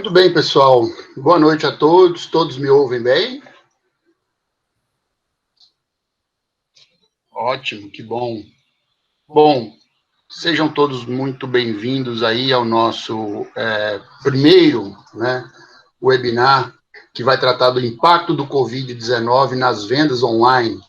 Muito bem, pessoal. Boa noite a todos. Todos me ouvem bem? Ótimo, que bom. Bom, sejam todos muito bem-vindos aí ao nosso primeiro webinar, que vai tratar do impacto do Covid-19 nas vendas online,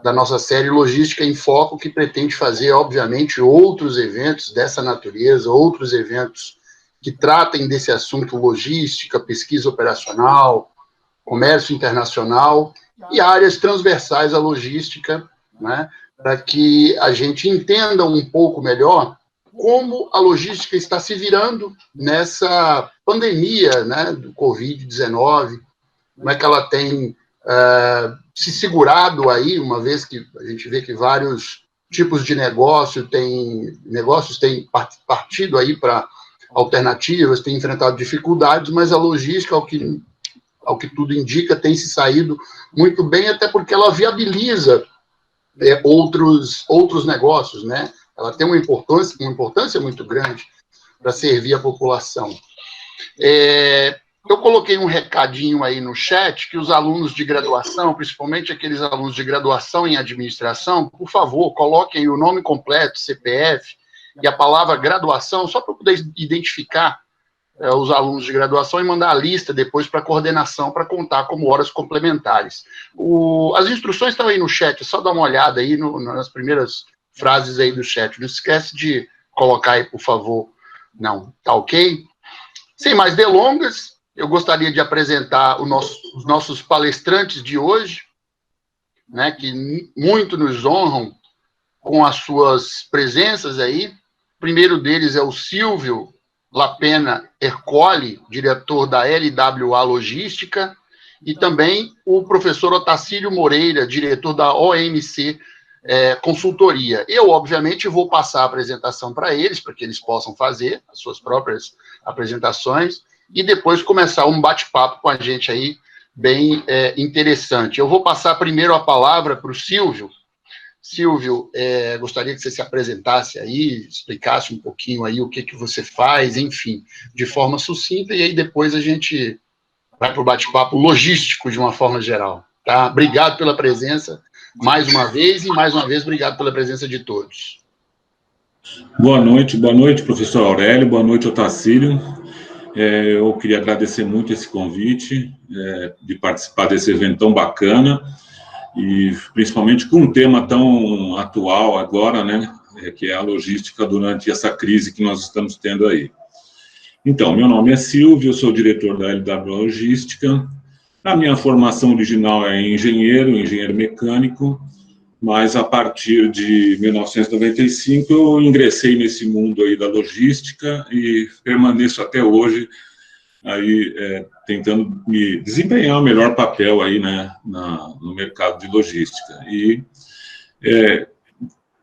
da nossa série Logística em Foco, que pretende fazer, obviamente, outros eventos dessa natureza, outros eventos que tratem desse assunto logística, pesquisa operacional, comércio internacional e áreas transversais à logística, né, para que a gente entenda um pouco melhor como a logística está se virando nessa pandemia, né, do Covid-19, como é que ela tem se segurado aí, uma vez que a gente vê que vários tipos de negócios têm partido aí para alternativas, têm enfrentado dificuldades, mas a logística, ao que tudo indica, tem se saído muito bem, até porque ela viabiliza outros negócios, né? Ela tem uma importância muito grande para servir a população. Eu coloquei um recadinho aí no chat que os alunos de graduação, principalmente aqueles alunos de graduação em administração, por favor, coloquem o nome completo, CPF e a palavra graduação, só para eu poder identificar os alunos de graduação e mandar a lista depois para a coordenação, para contar como horas complementares. As instruções estão aí no chat, é só dar uma olhada aí nas primeiras frases aí do chat. Não esquece de colocar aí, por favor. Não, tá ok? Sem mais delongas, eu gostaria de apresentar os nossos palestrantes de hoje, né, que muito nos honram com as suas presenças aí. O primeiro deles é o Silvio Lapena Ercole, diretor da LWA Logística, e também o professor Otacílio Moreira, diretor da OMC Consultoria. Eu, obviamente, vou passar a apresentação para eles, para que eles possam fazer as suas próprias apresentações, e depois começar um bate-papo com a gente aí, bem interessante. Eu vou passar primeiro a palavra para o Silvio. Silvio, gostaria que você se apresentasse aí, explicasse um pouquinho aí o que você faz, enfim, de forma sucinta, e aí depois a gente vai para o bate-papo logístico de uma forma geral. Tá? Obrigado pela presença mais uma vez, e mais uma vez obrigado pela presença de todos. Boa noite, professor Aurélio, boa noite, Otacílio. Eu queria agradecer muito esse convite, de participar desse evento tão bacana, e principalmente com um tema tão atual agora, né, que é a logística durante essa crise que nós estamos tendo aí. Então, meu nome é Silvio, eu sou diretor da LWA Logística. A minha formação original é engenheiro mecânico, mas a partir de 1995 eu ingressei nesse mundo aí da logística e permaneço até hoje aí tentando me desempenhar o melhor papel aí, né, no mercado de logística. E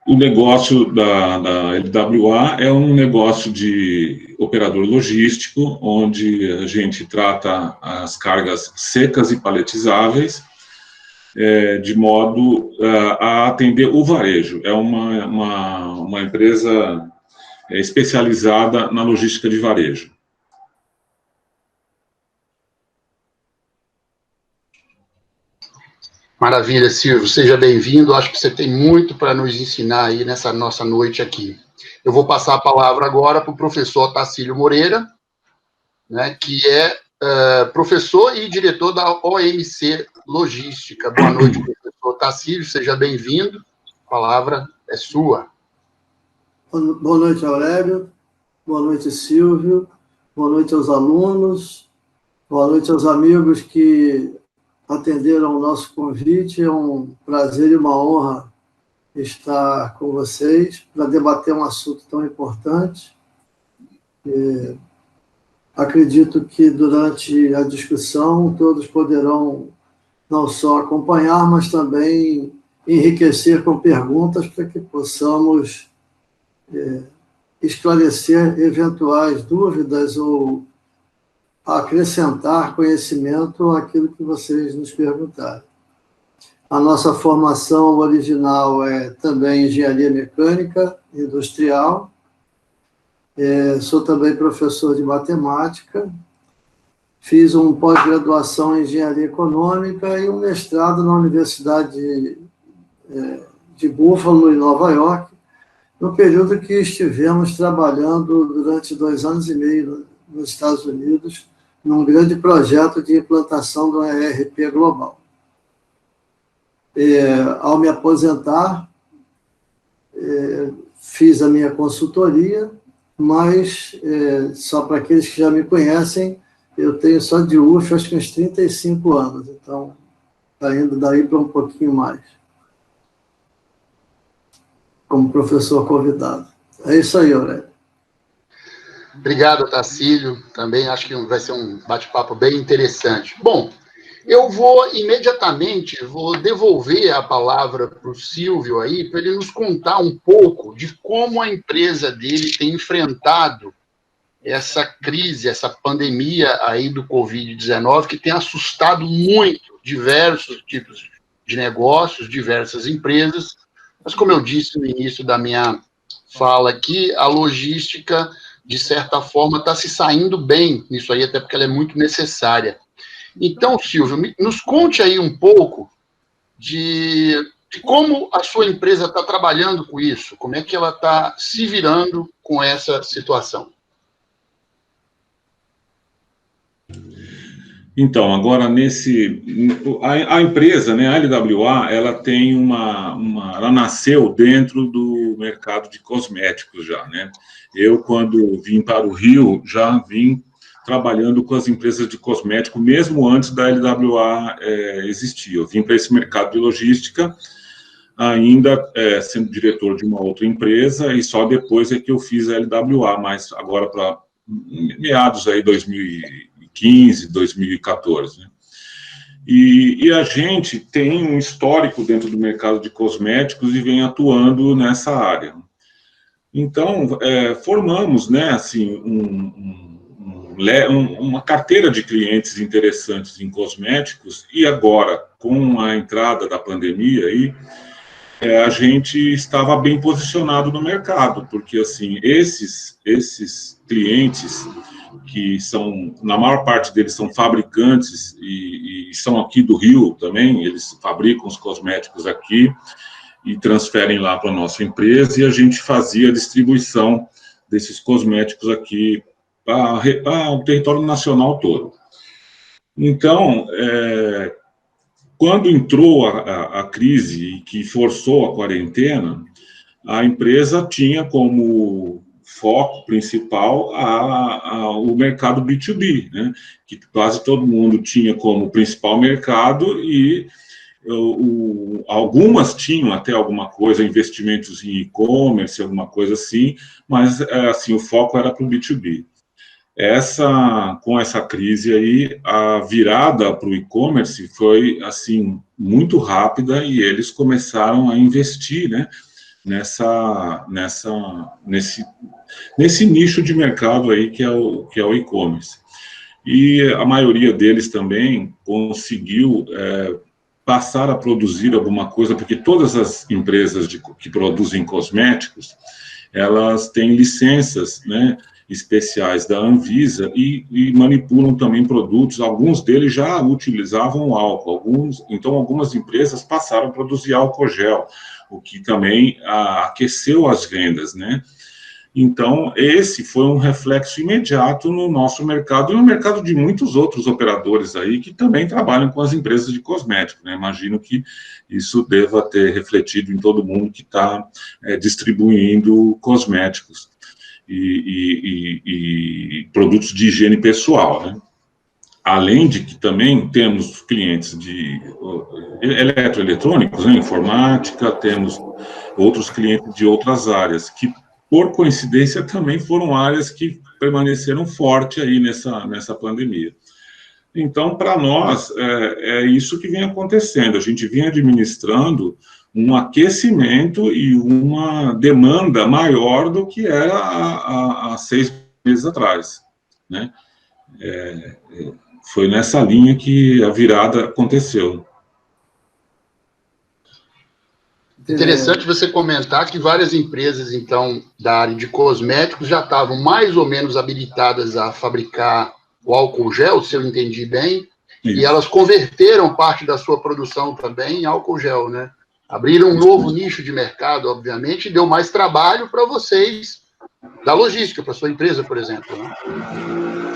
o negócio da LWA é um negócio de operador logístico, onde a gente trata as cargas secas e paletizáveis, de modo a atender o varejo. É uma empresa especializada na logística de varejo. Maravilha, Silvio, seja bem-vindo. Acho que você tem muito para nos ensinar aí nessa nossa noite aqui. Eu vou passar a palavra agora para o professor Otacílio Moreira, né, que é professor e diretor da OMC Logística. Boa noite, professor Otacílio, seja bem-vindo. A palavra é sua. Boa noite, Aurélio. Boa noite, Silvio. Boa noite aos alunos. Boa noite aos amigos que atenderam ao nosso convite. É um prazer e uma honra estar com vocês para debater um assunto tão importante. Acredito que durante a discussão todos poderão não só acompanhar, mas também enriquecer com perguntas para que possamos esclarecer eventuais dúvidas ou acrescentar conhecimento àquilo que vocês nos perguntaram. A nossa formação original é também engenharia mecânica industrial. Sou também professor de matemática fiz um pós-graduação em Engenharia Econômica e um mestrado na Universidade de Buffalo, em Nova York, no período que estivemos trabalhando durante 2 anos e meio nos Estados Unidos, num grande projeto de implantação do ERP global. Ao me aposentar, fiz a minha consultoria, mas, só para aqueles que já me conhecem, eu tenho só de UF, acho que uns 35 anos, então está indo daí para um pouquinho mais, como professor convidado. É isso aí, Aurélio. Obrigado, Tacílio. Também acho que vai ser um bate-papo bem interessante. Bom, eu vou imediatamente devolver a palavra para o Silvio aí, para ele nos contar um pouco de como a empresa dele tem enfrentado essa crise, essa pandemia aí do Covid-19, que tem assustado muito diversos tipos de negócios, diversas empresas. Mas, como eu disse no início da minha fala aqui, a logística, de certa forma, está se saindo bem nisso aí, até porque ela é muito necessária. Então, Silvio, nos conte aí um pouco de como a sua empresa está trabalhando com isso, como é que ela está se virando com essa situação. Então, agora a empresa, né, a LWA, ela tem ela nasceu dentro do mercado de cosméticos já, né? Eu, quando vim para o Rio, já vim trabalhando com as empresas de cosmético, mesmo antes da LWA existir. Eu vim para esse mercado de logística, ainda sendo diretor de uma outra empresa, e só depois é que eu fiz a LWA, mas agora para meados aí 2015, 2014, né? E a gente tem um histórico dentro do mercado de cosméticos e vem atuando nessa área. Então, formamos, né, assim, uma carteira de clientes interessantes em cosméticos, e agora, com a entrada da pandemia, aí, a gente estava bem posicionado no mercado, porque, assim, esses clientes, que são, na maior parte deles, são fabricantes e são aqui do Rio também, eles fabricam os cosméticos aqui e transferem lá para a nossa empresa, e a gente fazia a distribuição desses cosméticos aqui para o território nacional todo. Então, quando entrou a crise que forçou a quarentena, a empresa tinha como foco principal o mercado B2B, né? Que quase todo mundo tinha como principal mercado, e algumas tinham até alguma coisa, investimentos em e-commerce, alguma coisa assim, mas assim, o foco era para o B2B. Com essa crise aí, a virada para o e-commerce foi assim muito rápida, e eles começaram a investir, né, nesse nicho de mercado aí que é o e-commerce. E a maioria deles também conseguiu passar a produzir alguma coisa, porque todas as empresas que produzem cosméticos, elas têm licenças, né, especiais da Anvisa e manipulam também produtos. Alguns deles já utilizavam álcool, então algumas empresas passaram a produzir álcool gel, o que também aqueceu as vendas, né? Então, esse foi um reflexo imediato no nosso mercado e no mercado de muitos outros operadores aí que também trabalham com as empresas de cosméticos, né? Imagino que isso deva ter refletido em todo mundo que está distribuindo cosméticos e produtos de higiene pessoal, né? Além de que também temos clientes de eletroeletrônicos, né, informática, temos outros clientes de outras áreas, que, por coincidência, também foram áreas que permaneceram fortes aí nessa pandemia. Então, para nós, é isso que vem acontecendo. A gente vem administrando um aquecimento e uma demanda maior do que era há 6 meses atrás, né? Foi nessa linha que a virada aconteceu. Interessante você comentar que várias empresas, então, da área de cosméticos já estavam mais ou menos habilitadas a fabricar o álcool gel, se eu entendi bem, Isso. e elas converteram parte da sua produção também em álcool gel, né? Abriram um novo nicho de mercado, obviamente, e deu mais trabalho para vocês da logística, para sua empresa, por exemplo, né?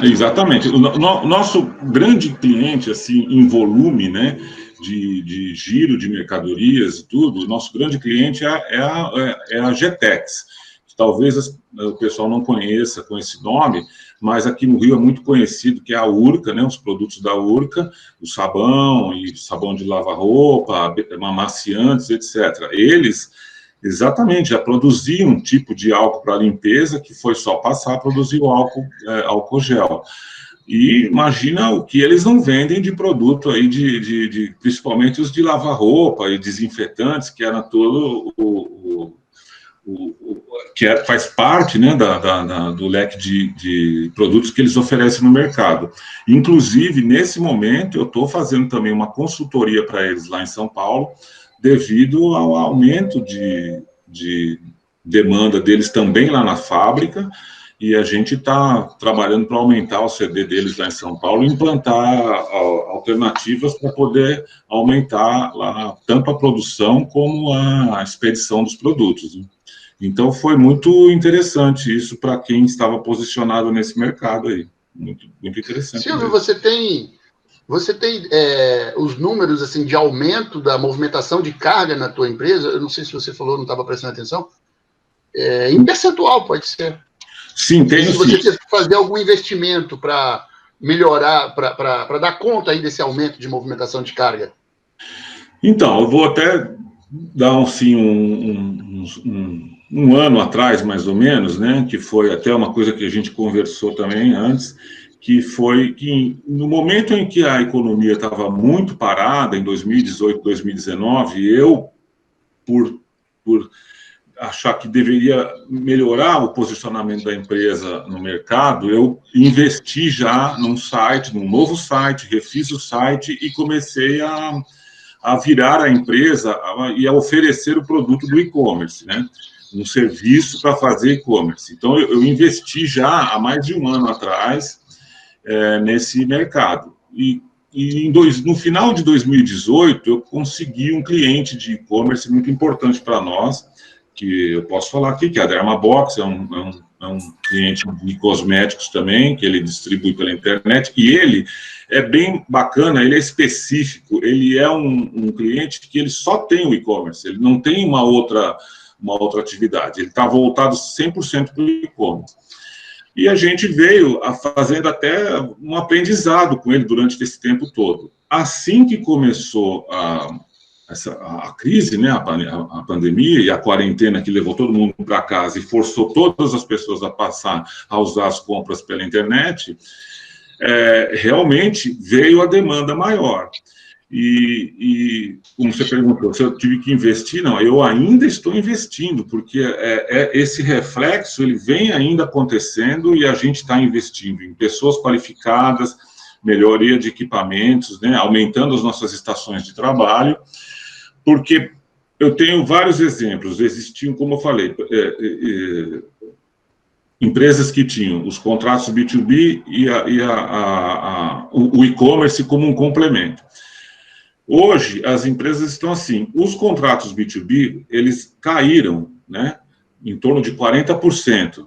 Exatamente. O nosso grande cliente, assim, em volume, né, de giro de mercadorias e tudo, o nosso grande cliente é a Getex, que talvez o pessoal não conheça com esse nome, mas aqui no Rio é muito conhecido, que é a Urca, né, os produtos da Urca, o sabão e sabão de lavar roupa, amaciantes, etc. Eles, exatamente, já produziam um tipo de álcool para limpeza, que foi só passar a produzir o álcool gel. E imagina o que eles não vendem de produto aí, principalmente os de lavar roupa e desinfetantes, que era todo faz parte, né, do leque de produtos que eles oferecem no mercado. Inclusive, nesse momento, eu estou fazendo também uma consultoria para eles lá em São Paulo, devido ao aumento de demanda deles também lá na fábrica, e a gente está trabalhando para aumentar o CD deles lá em São Paulo e implantar alternativas para poder aumentar lá tanto a produção como a expedição dos produtos, né? Então, foi muito interessante isso para quem estava posicionado nesse mercado aí. Muito, muito interessante. Silvio, você tem os números assim, de aumento da movimentação de carga na tua empresa? Eu não sei se você falou, não estava prestando atenção. Em percentual, pode ser. Sim, tem. Se você teve que fazer algum investimento para melhorar, para dar conta aí desse aumento de movimentação de carga. Então, eu vou até dar assim, um ano atrás, mais ou menos, né, que foi até uma coisa que a gente conversou também antes, que foi que no momento em que a economia estava muito parada, em 2018, 2019, eu, por achar que deveria melhorar o posicionamento da empresa no mercado, eu investi já num novo site, refiz o site e comecei a virar a empresa e a oferecer o produto do e-commerce, né? Um serviço para fazer e-commerce. Então, eu investi já há mais de um ano atrás nesse mercado. E no final de 2018, eu consegui um cliente de e-commerce muito importante para nós, que eu posso falar aqui, que é a Dermabox, é um cliente de cosméticos também, que ele distribui pela internet, e ele é bem bacana, ele é específico, ele é um cliente que ele só tem o e-commerce, ele não tem uma outra atividade, ele está voltado 100% para o e-commerce. E a gente veio fazendo até um aprendizado com ele durante esse tempo todo. Assim que começou a crise, né, a pandemia e a quarentena que levou todo mundo para casa e forçou todas as pessoas a passar a usar as compras pela internet, realmente veio a demanda maior. E como você perguntou, se eu tive que investir, não, eu ainda estou investindo, porque esse reflexo, ele vem ainda acontecendo e a gente está investindo em pessoas qualificadas, melhoria de equipamentos, né, aumentando as nossas estações de trabalho, porque eu tenho vários exemplos. Existiam, como eu falei, empresas que tinham os contratos B2B e o e-commerce como um complemento. Hoje, as empresas estão assim, os contratos B2B, eles caíram, né, em torno de 40%,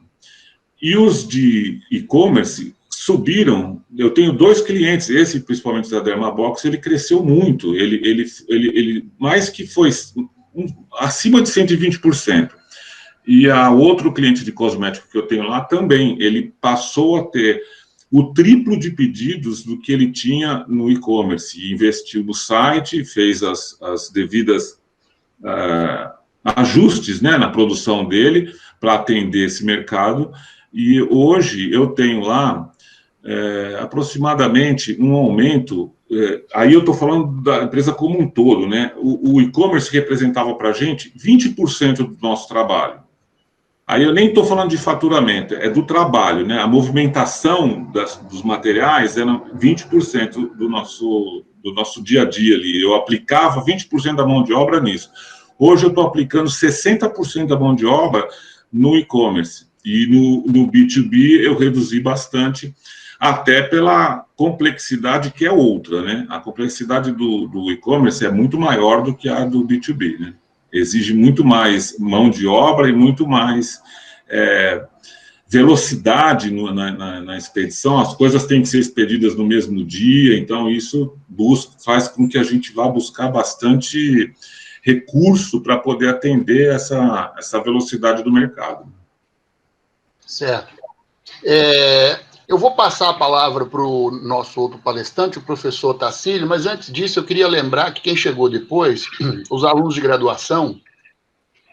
e os de e-commerce subiram. Eu tenho 2 clientes, esse principalmente da Dermabox, ele cresceu muito, ele mais que foi acima de 120%. E a outro cliente de cosmético que eu tenho lá também, ele passou a ter o triplo de pedidos do que ele tinha no e-commerce, investiu no site, fez as devidas ajustes, né, na produção dele para atender esse mercado, e hoje eu tenho lá aproximadamente um aumento, aí eu estou falando da empresa como um todo, né, o e-commerce representava para a gente 20% do nosso trabalho. Aí eu nem estou falando de faturamento, é do trabalho, né? A movimentação dos materiais era 20% do nosso dia a dia ali. Eu aplicava 20% da mão de obra nisso. Hoje eu estou aplicando 60% da mão de obra no e-commerce. E no B2B eu reduzi bastante até pela complexidade que é outra, né? A complexidade do e-commerce é muito maior do que a do B2B, né? Exige muito mais mão de obra e muito mais velocidade na expedição. As coisas têm que ser expedidas no mesmo dia, então isso faz com que a gente vá buscar bastante recurso para poder atender essa velocidade do mercado. Certo. Eu vou passar a palavra para o nosso outro palestrante, o professor Tassílio, mas antes disso eu queria lembrar que quem chegou depois, os alunos de graduação,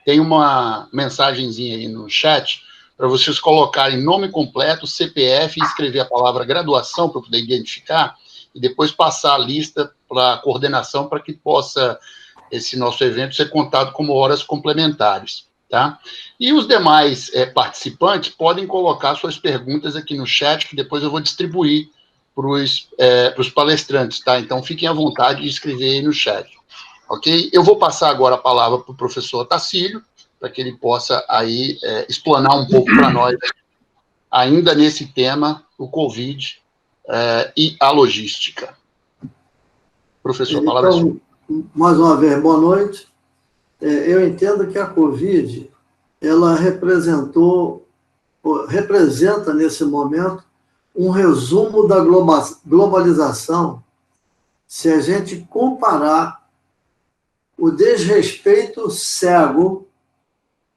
tem uma mensagenzinha aí no chat para vocês colocarem nome completo, CPF e escrever a palavra graduação para poder identificar e depois passar a lista para a coordenação para que possa esse nosso evento ser contado como horas complementares. Tá? E os demais participantes podem colocar suas perguntas aqui no chat, que depois eu vou distribuir para os palestrantes, tá? Então, fiquem à vontade de escrever aí no chat, ok? Eu vou passar agora a palavra para o professor Tassílio, para que ele possa aí explanar um pouco para nós, ainda nesse tema, o Covid e a logística. Professor, a palavra é sua. Mais uma vez, boa noite. Eu entendo que a Covid, ela representa, nesse momento, um resumo da globalização, se a gente comparar o desrespeito cego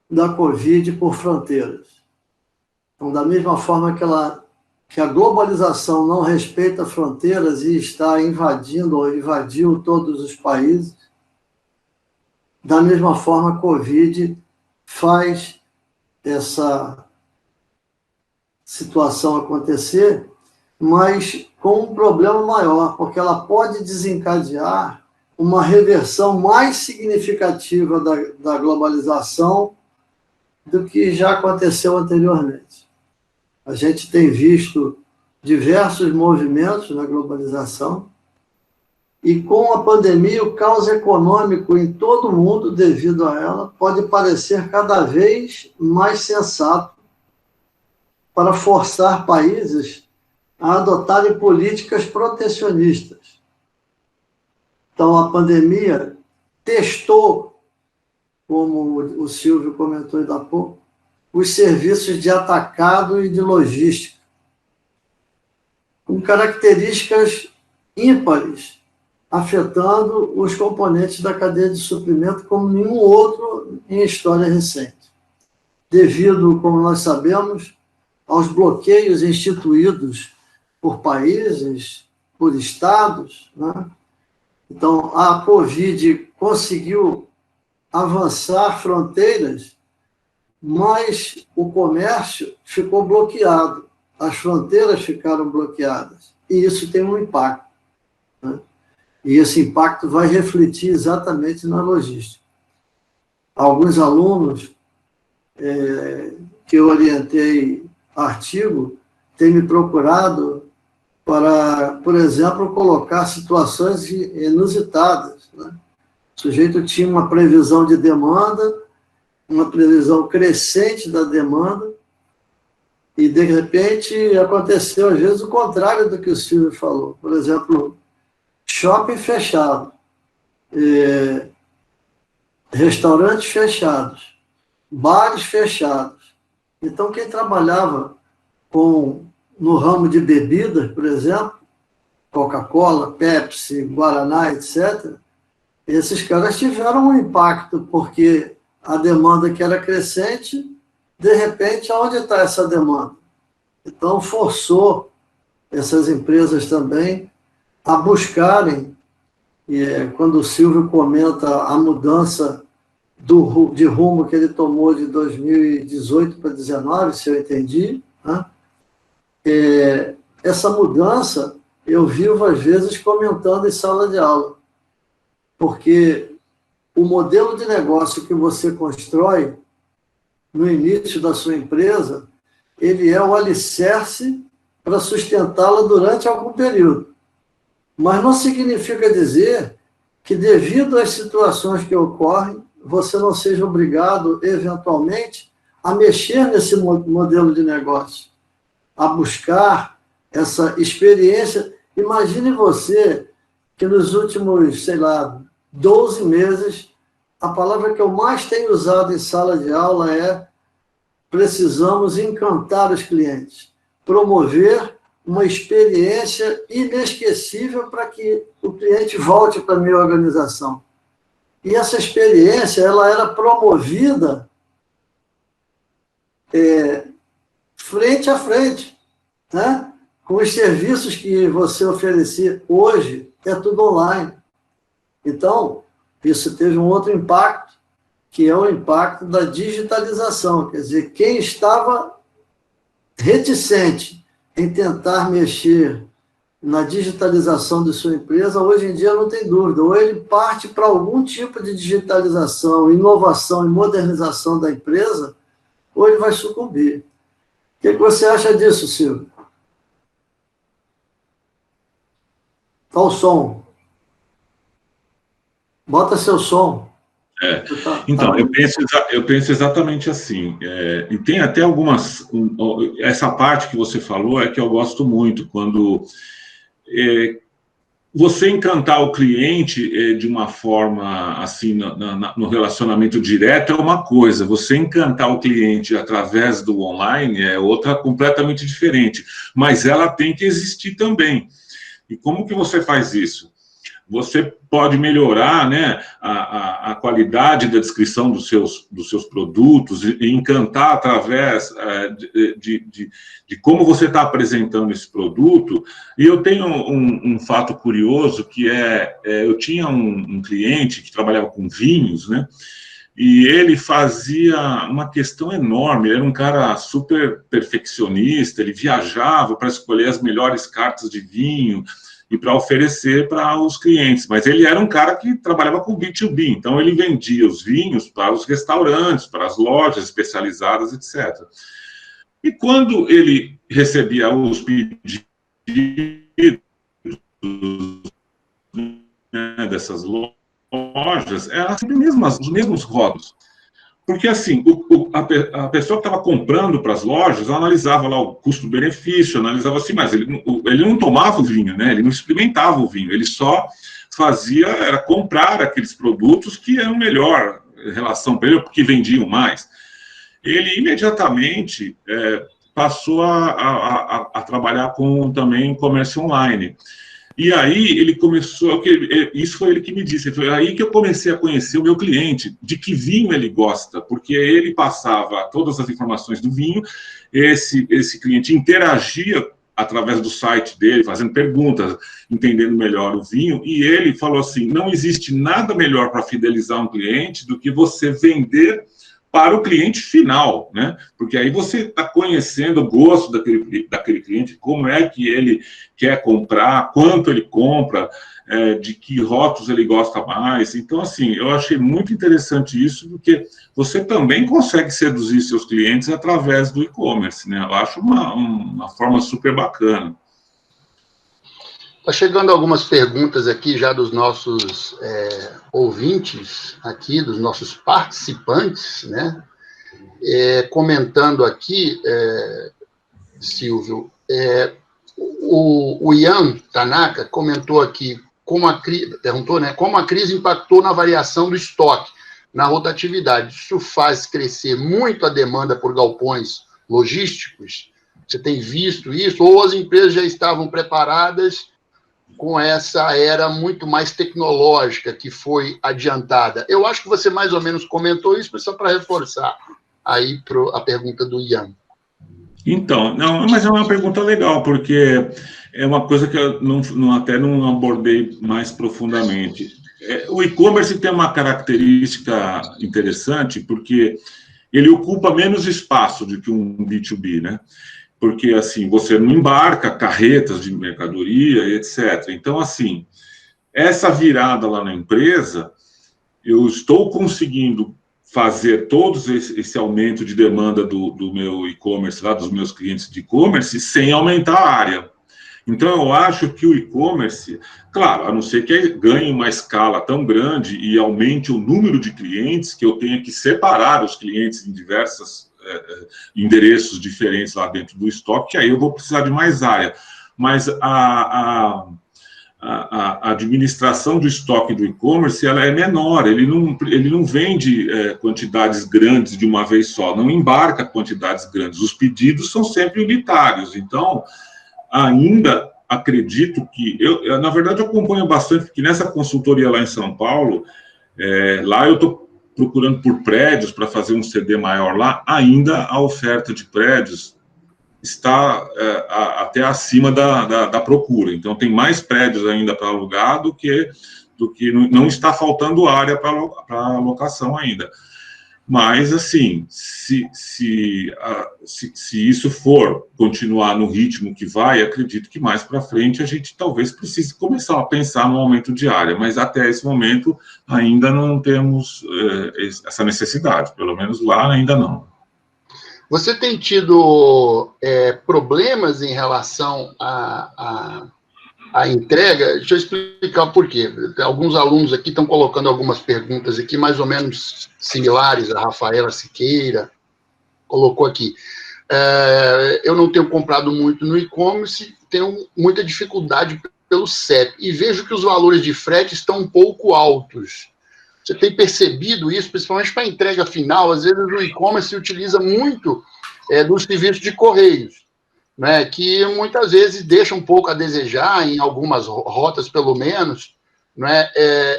da Covid por fronteiras. Então, da mesma forma que a globalização não respeita fronteiras e está invadindo ou invadiu todos os países, da mesma forma, a Covid faz essa situação acontecer, mas com um problema maior, porque ela pode desencadear uma reversão mais significativa da globalização do que já aconteceu anteriormente. A gente tem visto diversos movimentos na globalização, e com a pandemia, o caos econômico em todo o mundo, devido a ela, pode parecer cada vez mais sensato para forçar países a adotarem políticas protecionistas. Então, a pandemia testou, como o Silvio comentou ainda há pouco, os serviços de atacado e de logística, com características ímpares, afetando os componentes da cadeia de suprimento como nenhum outro em história recente. Devido, como nós sabemos, aos bloqueios instituídos por países, por estados, né? Então, a Covid conseguiu avançar fronteiras, mas o comércio ficou bloqueado, as fronteiras ficaram bloqueadas, e isso tem um impacto, né? E esse impacto vai refletir exatamente na logística. Alguns alunos que eu orientei artigo têm me procurado para, por exemplo, colocar situações inusitadas, né? O sujeito tinha uma previsão de demanda, uma previsão crescente da demanda, e, de repente, aconteceu, às vezes, o contrário do que o Silvio falou. Por exemplo, shopping fechado, restaurantes fechados, bares fechados. Então, quem trabalhava no ramo de bebidas, por exemplo, Coca-Cola, Pepsi, Guaraná, etc., esses caras tiveram um impacto, porque a demanda que era crescente, de repente, onde está essa demanda? Então, forçou essas empresas também a buscarem, quando o Silvio comenta a mudança de rumo que ele tomou de 2018 para 2019, se eu entendi, né? Essa mudança eu vivo, às vezes, comentando em sala de aula, porque o modelo de negócio que você constrói no início da sua empresa, ele é o alicerce para sustentá-la durante algum período. Mas não significa dizer que, devido às situações que ocorrem, você não seja obrigado, eventualmente, a mexer nesse modelo de negócio, a buscar essa experiência. Imagine você que nos últimos, 12 meses, a palavra que eu mais tenho usado em sala de aula é: precisamos encantar os clientes, promover uma experiência inesquecível para que o cliente volte para a minha organização. E essa experiência, ela era promovida frente a frente, né? Com os serviços que você oferecia. Hoje é tudo online. Então, isso teve um outro impacto, que é o impacto da digitalização. Quer dizer, quem estava reticente em tentar mexer na digitalização de sua empresa, hoje em dia não tem dúvida, ou ele parte para algum tipo de digitalização, inovação e modernização da empresa, ou ele vai sucumbir. O que você acha disso, Silvio? Qual o som? Bota seu som. Então, eu penso exatamente assim, e tem até algumas, essa parte que você falou é que eu gosto muito, quando você encantar o cliente de uma forma, assim, no relacionamento direto é uma coisa, você encantar o cliente através do online é outra completamente diferente, mas ela tem que existir também. E como que você faz isso? Você pode melhorar, né, a qualidade da descrição dos seus produtos e encantar através de como você está apresentando esse produto. E eu tenho um fato curioso, que eu tinha um cliente que trabalhava com vinhos, né, e ele fazia uma questão enorme, ele era um cara super perfeccionista, ele viajava para escolher as melhores cartas de vinho, e para oferecer para os clientes. Mas ele era um cara que trabalhava com B2B, então ele vendia os vinhos para os restaurantes, para as lojas especializadas, etc. E quando ele recebia os pedidos, né, dessas lojas, eram sempre os mesmos rótulos. Porque, assim, a pessoa que estava comprando para as lojas analisava lá o custo-benefício, analisava assim, mas ele não tomava o vinho, né? Ele não experimentava o vinho, ele só era comprar aqueles produtos que eram melhor em relação para ele, porque vendiam mais. Ele imediatamente passou a trabalhar também comércio online. E aí ele começou, isso foi ele que me disse, foi aí que eu comecei a conhecer o meu cliente, de que vinho ele gosta, porque ele passava todas as informações do vinho, esse cliente interagia através do site dele, fazendo perguntas, entendendo melhor o vinho, e ele falou assim, não existe nada melhor para fidelizar um cliente do que você vender para o cliente final, né? Porque aí você está conhecendo o gosto daquele cliente, como é que ele quer comprar, quanto ele compra, de que rótulos ele gosta mais. Então, assim, eu achei muito interessante isso, porque você também consegue seduzir seus clientes através do e-commerce, né? Eu acho uma forma super bacana. Está chegando algumas perguntas aqui já dos nossos ouvintes aqui, dos nossos participantes, né? Comentando aqui, Silvio, o Ian Tanaka comentou aqui, perguntou, né, como a crise impactou na variação do estoque, na rotatividade. Isso faz crescer muito a demanda por galpões logísticos? Você tem visto isso? Ou as empresas já estavam preparadas com essa era muito mais tecnológica que foi adiantada? Eu acho que você mais ou menos comentou isso, mas só para reforçar aí a pergunta do Ian. Então, não, mas é uma pergunta legal, porque é uma coisa que eu até não abordei mais profundamente. O e-commerce tem uma característica interessante, porque ele ocupa menos espaço do que um B2B, né? Porque, assim, você não embarca carretas de mercadoria, etc. Então, assim, essa virada lá na empresa, eu estou conseguindo fazer todo esse aumento de demanda do meu e-commerce, lá dos meus clientes de e-commerce, sem aumentar a área. Então, eu acho que o e-commerce, claro, a não ser que ganhe uma escala tão grande e aumente o número de clientes, que eu tenha que separar os clientes em diversos endereços diferentes lá dentro do estoque, que aí eu vou precisar de mais área. mas a administração do estoque do e-commerce ela é menor, ele não vende quantidades grandes de uma vez só, não embarca quantidades grandes, os pedidos são sempre unitários, então, ainda acredito que, na verdade, eu acompanho bastante, porque nessa consultoria lá em São Paulo, lá eu estou procurando por prédios para fazer um CD maior lá, ainda a oferta de prédios está até acima da procura. Então, tem mais prédios ainda para alugar do que não está faltando área para locação ainda. Mas, assim, se isso for continuar no ritmo que vai, acredito que mais para frente a gente talvez precise começar a pensar no aumento de área, mas até esse momento ainda não temos essa necessidade, pelo menos lá ainda não. Você tem tido problemas em relação à entrega? Deixa eu explicar por quê. Alguns alunos aqui estão colocando algumas perguntas aqui, mais ou menos similares. A Rafaela Siqueira colocou aqui. Eu não tenho comprado muito no e-commerce, tenho muita dificuldade pelo CEP, e vejo que os valores de frete estão um pouco altos. Você tem percebido isso, principalmente para a entrega final? Às vezes o e-commerce utiliza muito dos serviços de correios, né, que muitas vezes deixa um pouco a desejar, em algumas rotas pelo menos, né,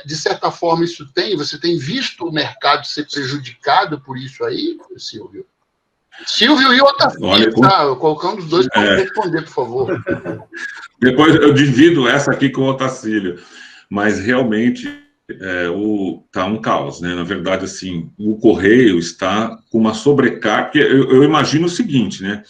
de certa forma você tem visto o mercado ser prejudicado por isso aí, Silvio? Silvio e Otacílio, tá? Colocando os dois para responder, por favor. Depois eu divido essa aqui com o Otacílio, mas realmente tá um caos, né? Na verdade, assim, o correio está com uma sobrecarga, porque eu imagino o seguinte, né?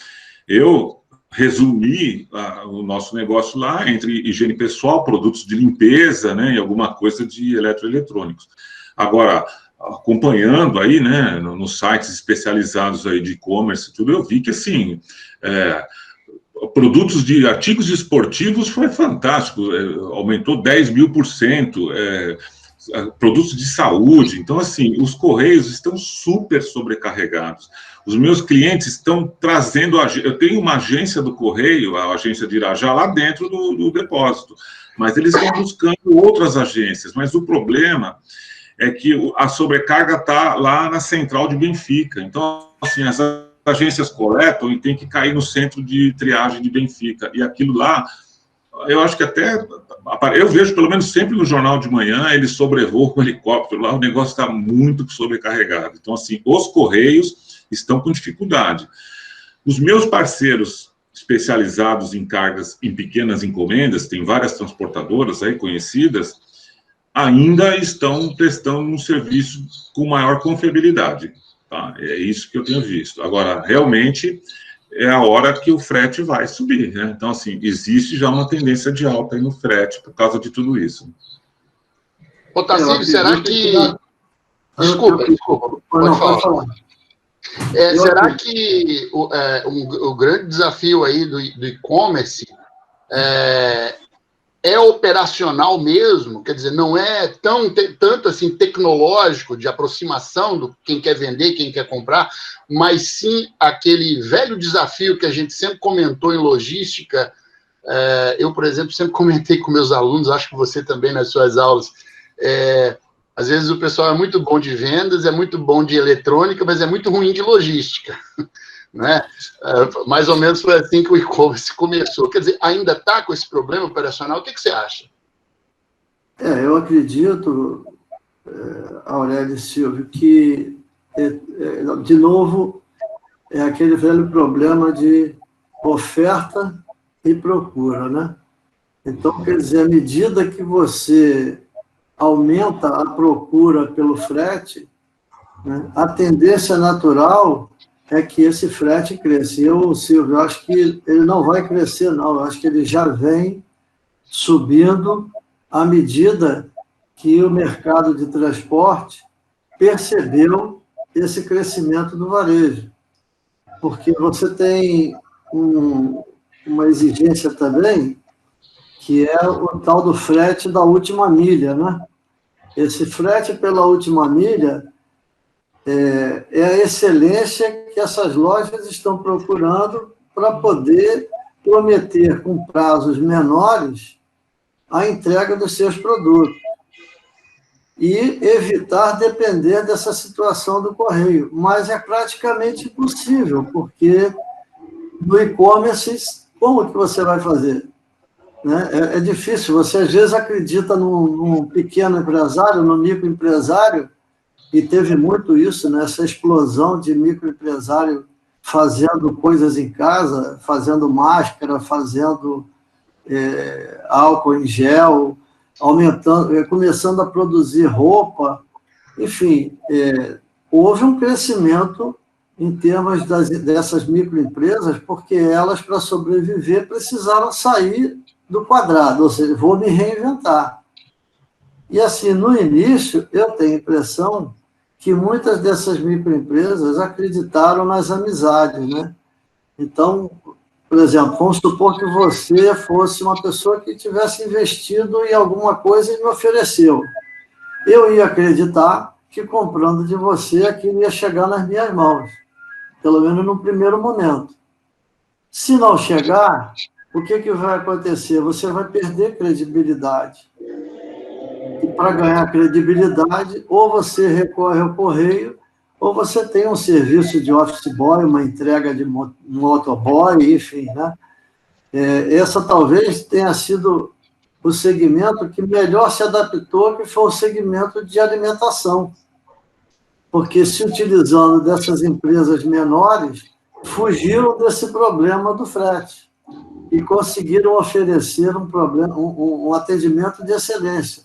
Eu resumi o nosso negócio lá entre higiene pessoal, produtos de limpeza, né, e alguma coisa de eletroeletrônicos. Agora, acompanhando aí, né, nos sites especializados aí de e-commerce e tudo, eu vi que, assim, produtos de artigos esportivos foi fantástico, aumentou 10.000%, produtos de saúde. Então, assim, os correios estão super sobrecarregados. Os meus clientes estão trazendo... Eu tenho uma agência do correio, a agência de Irajá, lá dentro do depósito, mas eles estão buscando outras agências. Mas o problema é que a sobrecarga está lá na central de Benfica. Então, assim, as agências coletam e tem que cair no centro de triagem de Benfica. E aquilo lá, eu acho que até... Eu vejo, pelo menos sempre no jornal de manhã, eles sobrevoam com helicóptero lá, o negócio está muito sobrecarregado. Então, assim, os correios estão com dificuldade. Os meus parceiros especializados em cargas, em pequenas encomendas, tem várias transportadoras aí conhecidas, ainda estão prestando um serviço com maior confiabilidade. Tá? É isso que eu tenho visto. Agora, realmente, é a hora que o frete vai subir, né? Então, assim, existe já uma tendência de alta aí no frete por causa de tudo isso. Otacílio, será que... Desculpa, pode falar. Será que o grande desafio aí do e-commerce é operacional mesmo? Quer dizer, não é tanto assim tecnológico, de aproximação do quem quer vender, quem quer comprar, mas sim aquele velho desafio que a gente sempre comentou em logística. Eu, por exemplo, sempre comentei com meus alunos, acho que você também nas suas aulas, às vezes o pessoal é muito bom de vendas, é muito bom de eletrônica, mas é muito ruim de logística, né? Mais ou menos foi assim que o e-commerce começou. Quer dizer, ainda está com esse problema operacional? O que você acha? Eu acredito, Aurélio e Silvio, que, de novo, é aquele velho problema de oferta e procura, né? Então, quer dizer, à medida que você aumenta a procura pelo frete, né, a tendência natural é que esse frete cresça. Silvio, eu acho que ele não vai crescer, não. Eu acho que ele já vem subindo à medida que o mercado de transporte percebeu esse crescimento do varejo. Porque você tem uma exigência também, que é o tal do frete da última milha, né? Esse frete pela última milha é a excelência que essas lojas estão procurando para poder prometer com prazos menores a entrega dos seus produtos e evitar depender dessa situação do correio. Mas é praticamente impossível, porque no e-commerce, como que você vai fazer? Né? É difícil, você às vezes acredita num pequeno empresário, no microempresário, e teve muito isso, né? Essa explosão de microempresário fazendo coisas em casa, fazendo máscara, fazendo álcool em gel, aumentando, começando a produzir roupa, enfim, houve um crescimento em termos dessas microempresas, porque elas, para sobreviver, precisaram sair do quadrado, ou seja, vou me reinventar. E assim, no início, eu tenho a impressão que muitas dessas microempresas acreditaram nas amizades, né? Então, por exemplo, vamos supor que você fosse uma pessoa que tivesse investido em alguma coisa e me ofereceu. Eu ia acreditar que, comprando de você, aquilo ia chegar nas minhas mãos, pelo menos no primeiro momento. Se não chegar, o que vai acontecer? Você vai perder credibilidade. E para ganhar credibilidade, ou você recorre ao correio, ou você tem um serviço de office boy, uma entrega de motoboy, enfim, né? Essa talvez tenha sido o segmento que melhor se adaptou, que foi o segmento de alimentação. Porque, se utilizando dessas empresas menores, fugiram desse problema do frete e conseguiram oferecer um atendimento de excelência,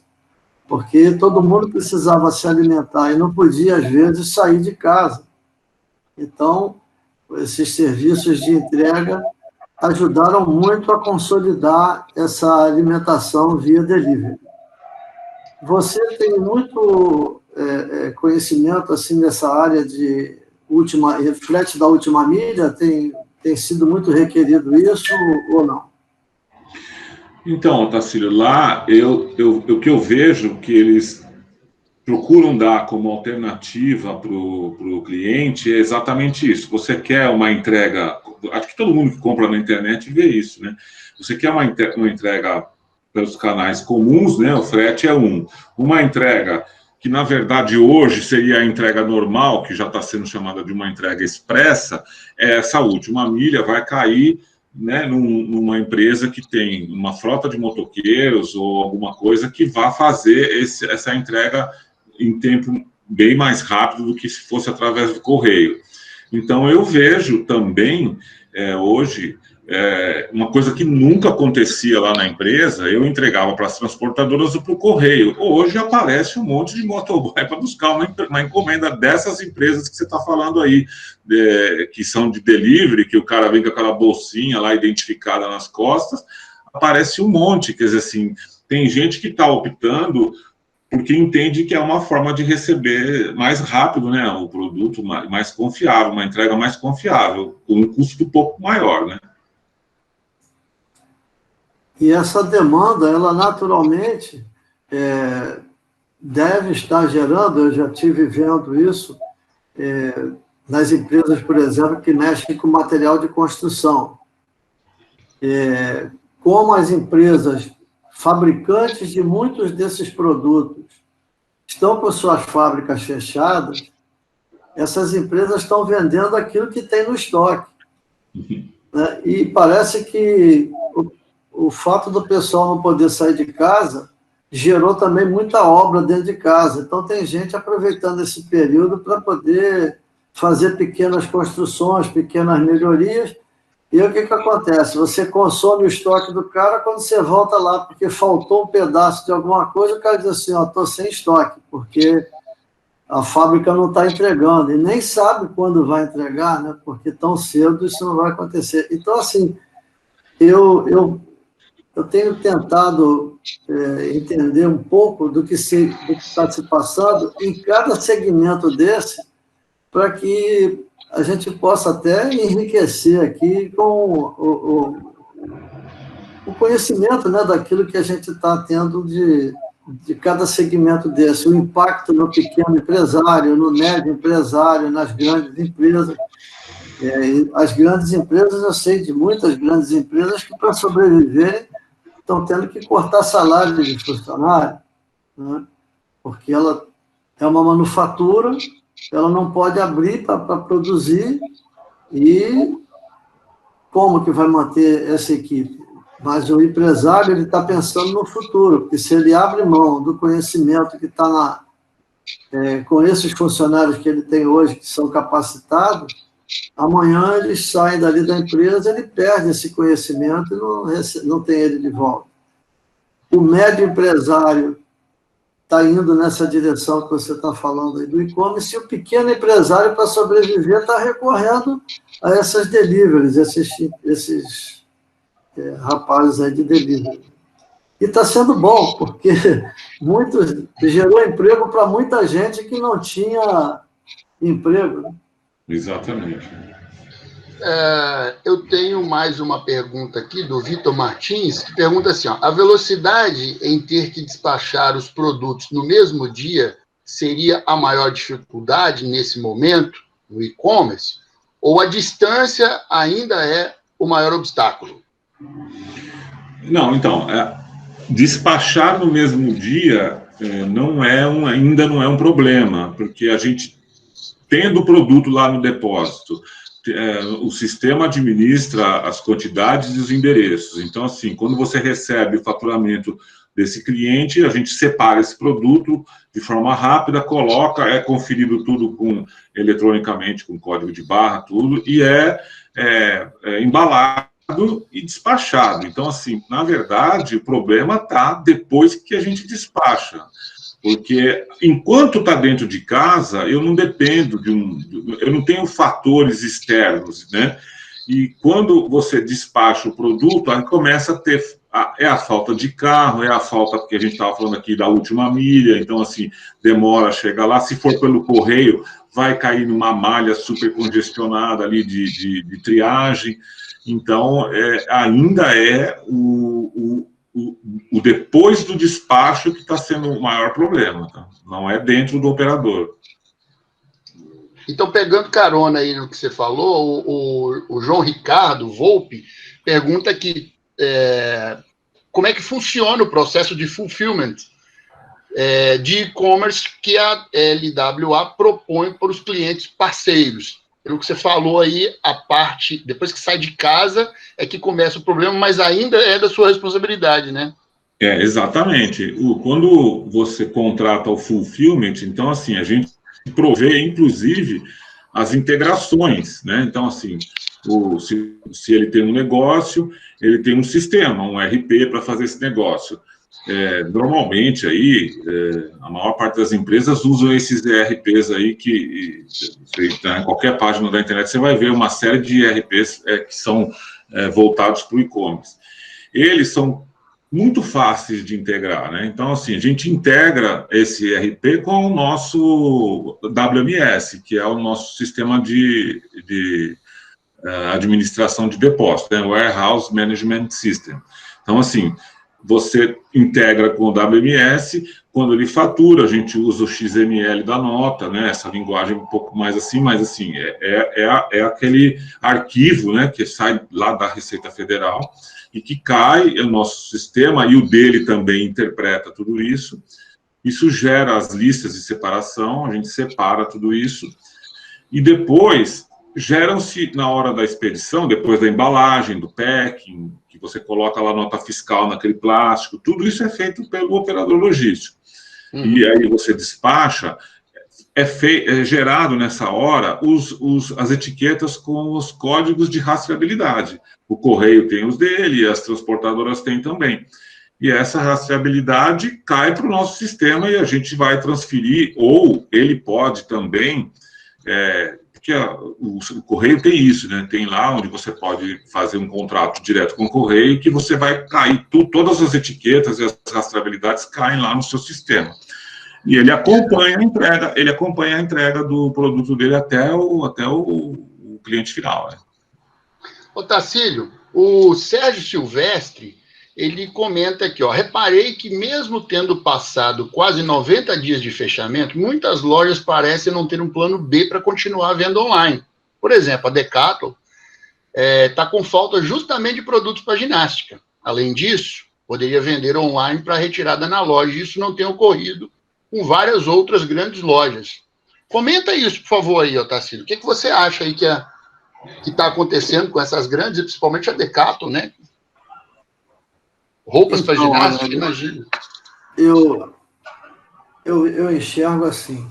porque todo mundo precisava se alimentar e não podia, às vezes, sair de casa. Então, esses serviços de entrega ajudaram muito a consolidar essa alimentação via delivery. Você tem muito conhecimento assim nessa área de frete da última milha? Tem sido muito requerido isso ou não? Então, Tacílio, lá o que eu vejo que eles procuram dar como alternativa para o cliente é exatamente isso. Você quer uma entrega, acho que todo mundo que compra na internet vê isso, né? Você quer uma entrega pelos canais comuns, né? O frete é uma entrega que, na verdade, hoje seria a entrega normal, que já está sendo chamada de uma entrega expressa, essa última milha vai cair, né, numa empresa que tem uma frota de motoqueiros ou alguma coisa que vá fazer essa entrega em tempo bem mais rápido do que se fosse através do correio. Então, eu vejo também, hoje, uma coisa que nunca acontecia lá na empresa, eu entregava para as transportadoras ou para o correio. Hoje aparece um monte de motoboy para buscar uma encomenda dessas empresas que você está falando aí, que são de delivery, que o cara vem com aquela bolsinha lá identificada nas costas, aparece um monte. Quer dizer assim, tem gente que está optando porque entende que é uma forma de receber mais rápido, né, o produto mais confiável, uma entrega mais confiável, com um custo um pouco maior, né? E essa demanda, ela naturalmente deve estar gerando, eu já estive vendo isso, nas empresas, por exemplo, que mexem com material de construção. Como as empresas fabricantes de muitos desses produtos estão com suas fábricas fechadas, essas empresas estão vendendo aquilo que tem no estoque. Né? E parece que o fato do pessoal não poder sair de casa gerou também muita obra dentro de casa. Então, tem gente aproveitando esse período para poder fazer pequenas construções, pequenas melhorias. E aí, o que acontece? Você consome o estoque do cara, quando você volta lá, porque faltou um pedaço de alguma coisa, o cara diz assim, estou sem estoque, porque a fábrica não está entregando, e nem sabe quando vai entregar, né? Porque tão cedo isso não vai acontecer. Então, assim, eu tenho tentado entender um pouco do que está se passando em cada segmento desse, para que a gente possa até enriquecer aqui com o conhecimento, né, daquilo que a gente está tendo de cada segmento desse, o impacto no pequeno empresário, no médio empresário, nas grandes empresas. E as grandes empresas, eu sei de muitas grandes empresas que, para sobreviver, estão tendo que cortar salário de funcionário, né? Porque ela é uma manufatura, ela não pode abrir para produzir, e como que vai manter essa equipe? Mas o empresário, ele está pensando no futuro, porque se ele abre mão do conhecimento que está com esses funcionários que ele tem hoje, que são capacitados, amanhã eles saem dali da empresa, ele perde esse conhecimento e não tem ele de volta. O médio empresário está indo nessa direção que você está falando aí do e-commerce, e o pequeno empresário, para sobreviver, está recorrendo a essas deliveries, esses rapazes aí de delivery. E está sendo bom, porque gerou emprego para muita gente que não tinha emprego, né? Exatamente. Eu tenho mais uma pergunta aqui do Vitor Martins, que pergunta assim, ó, a velocidade em ter que despachar os produtos no mesmo dia seria a maior dificuldade nesse momento, no e-commerce, ou a distância ainda é o maior obstáculo? Não, então, despachar no mesmo dia ainda não é um problema, porque a gente, tendo o produto lá no depósito, o sistema administra as quantidades e os endereços. Então, assim, quando você recebe o faturamento desse cliente, a gente separa esse produto de forma rápida, coloca, é conferido tudo eletronicamente, com código de barra, tudo, e é embalado e despachado. Então, assim, na verdade, o problema está depois que a gente despacha. Porque, enquanto está dentro de casa, eu não dependo eu não tenho fatores externos, né? E quando você despacha o produto, aí começa a ter a falta de carro, a falta, porque a gente estava falando aqui da última milha, então, assim, demora a chegar lá. Se for pelo correio, vai cair numa malha super congestionada ali de triagem. Então, ainda é o depois do despacho que está sendo o maior problema, tá? Não é dentro do operador. Então, pegando carona aí no que você falou, o João Ricardo Volpe pergunta aqui como é que funciona o processo de fulfillment de e-commerce que a LWA propõe para os clientes parceiros. Pelo que você falou aí, a parte, depois que sai de casa, é que começa o problema, mas ainda é da sua responsabilidade, né? Exatamente. Quando você contrata o fulfillment, então, assim, a gente provê, inclusive, as integrações, né? Então, assim, se ele tem um negócio, ele tem um sistema, um RP para fazer esse negócio. Normalmente, aí, a maior parte das empresas usam esses ERPs aí, que em qualquer página da internet você vai ver uma série de ERPs que são voltados para o e-commerce. Eles são muito fáceis de integrar, né? Então, assim, a gente integra esse ERP com o nosso WMS, que é o nosso sistema de administração de depósito, né? Warehouse Management System. Então, assim, você integra com o WMS, quando ele fatura, a gente usa o XML da nota, né? Essa linguagem um pouco mais assim, mas assim, é aquele arquivo, né, que sai lá da Receita Federal e que cai no nosso sistema, e o dele também interpreta tudo isso. Isso gera as listas de separação, a gente separa tudo isso, e depois geram-se, na hora da expedição, depois da embalagem, do packing, que você coloca lá a nota fiscal naquele plástico, tudo isso é feito pelo operador logístico. E aí você despacha, é gerado nessa hora as etiquetas com os códigos de rastreabilidade. O correio tem os dele, as transportadoras têm também. E essa rastreabilidade cai para o nosso sistema e a gente vai transferir, ou ele pode também... porque o correio tem isso, né? Tem lá onde você pode fazer um contrato direto com o correio, que você vai cair, todas as etiquetas e as rastreabilidades caem lá no seu sistema. E ele acompanha a entrega do produto dele até o cliente final, né? Ô, Tacílio, o Sérgio Silvestre, ele comenta aqui, ó, reparei que mesmo tendo passado quase 90 dias de fechamento, muitas lojas parecem não ter um plano B para continuar a venda online. Por exemplo, a Decathlon está com falta justamente de produtos para ginástica. Além disso, poderia vender online para retirada na loja. Isso não tem ocorrido com várias outras grandes lojas. Comenta isso, por favor, aí, Otacílio. O que você acha aí que está acontecendo com essas grandes, principalmente a Decathlon, né? Roupas para ginástica, imagina. Eu enxergo assim.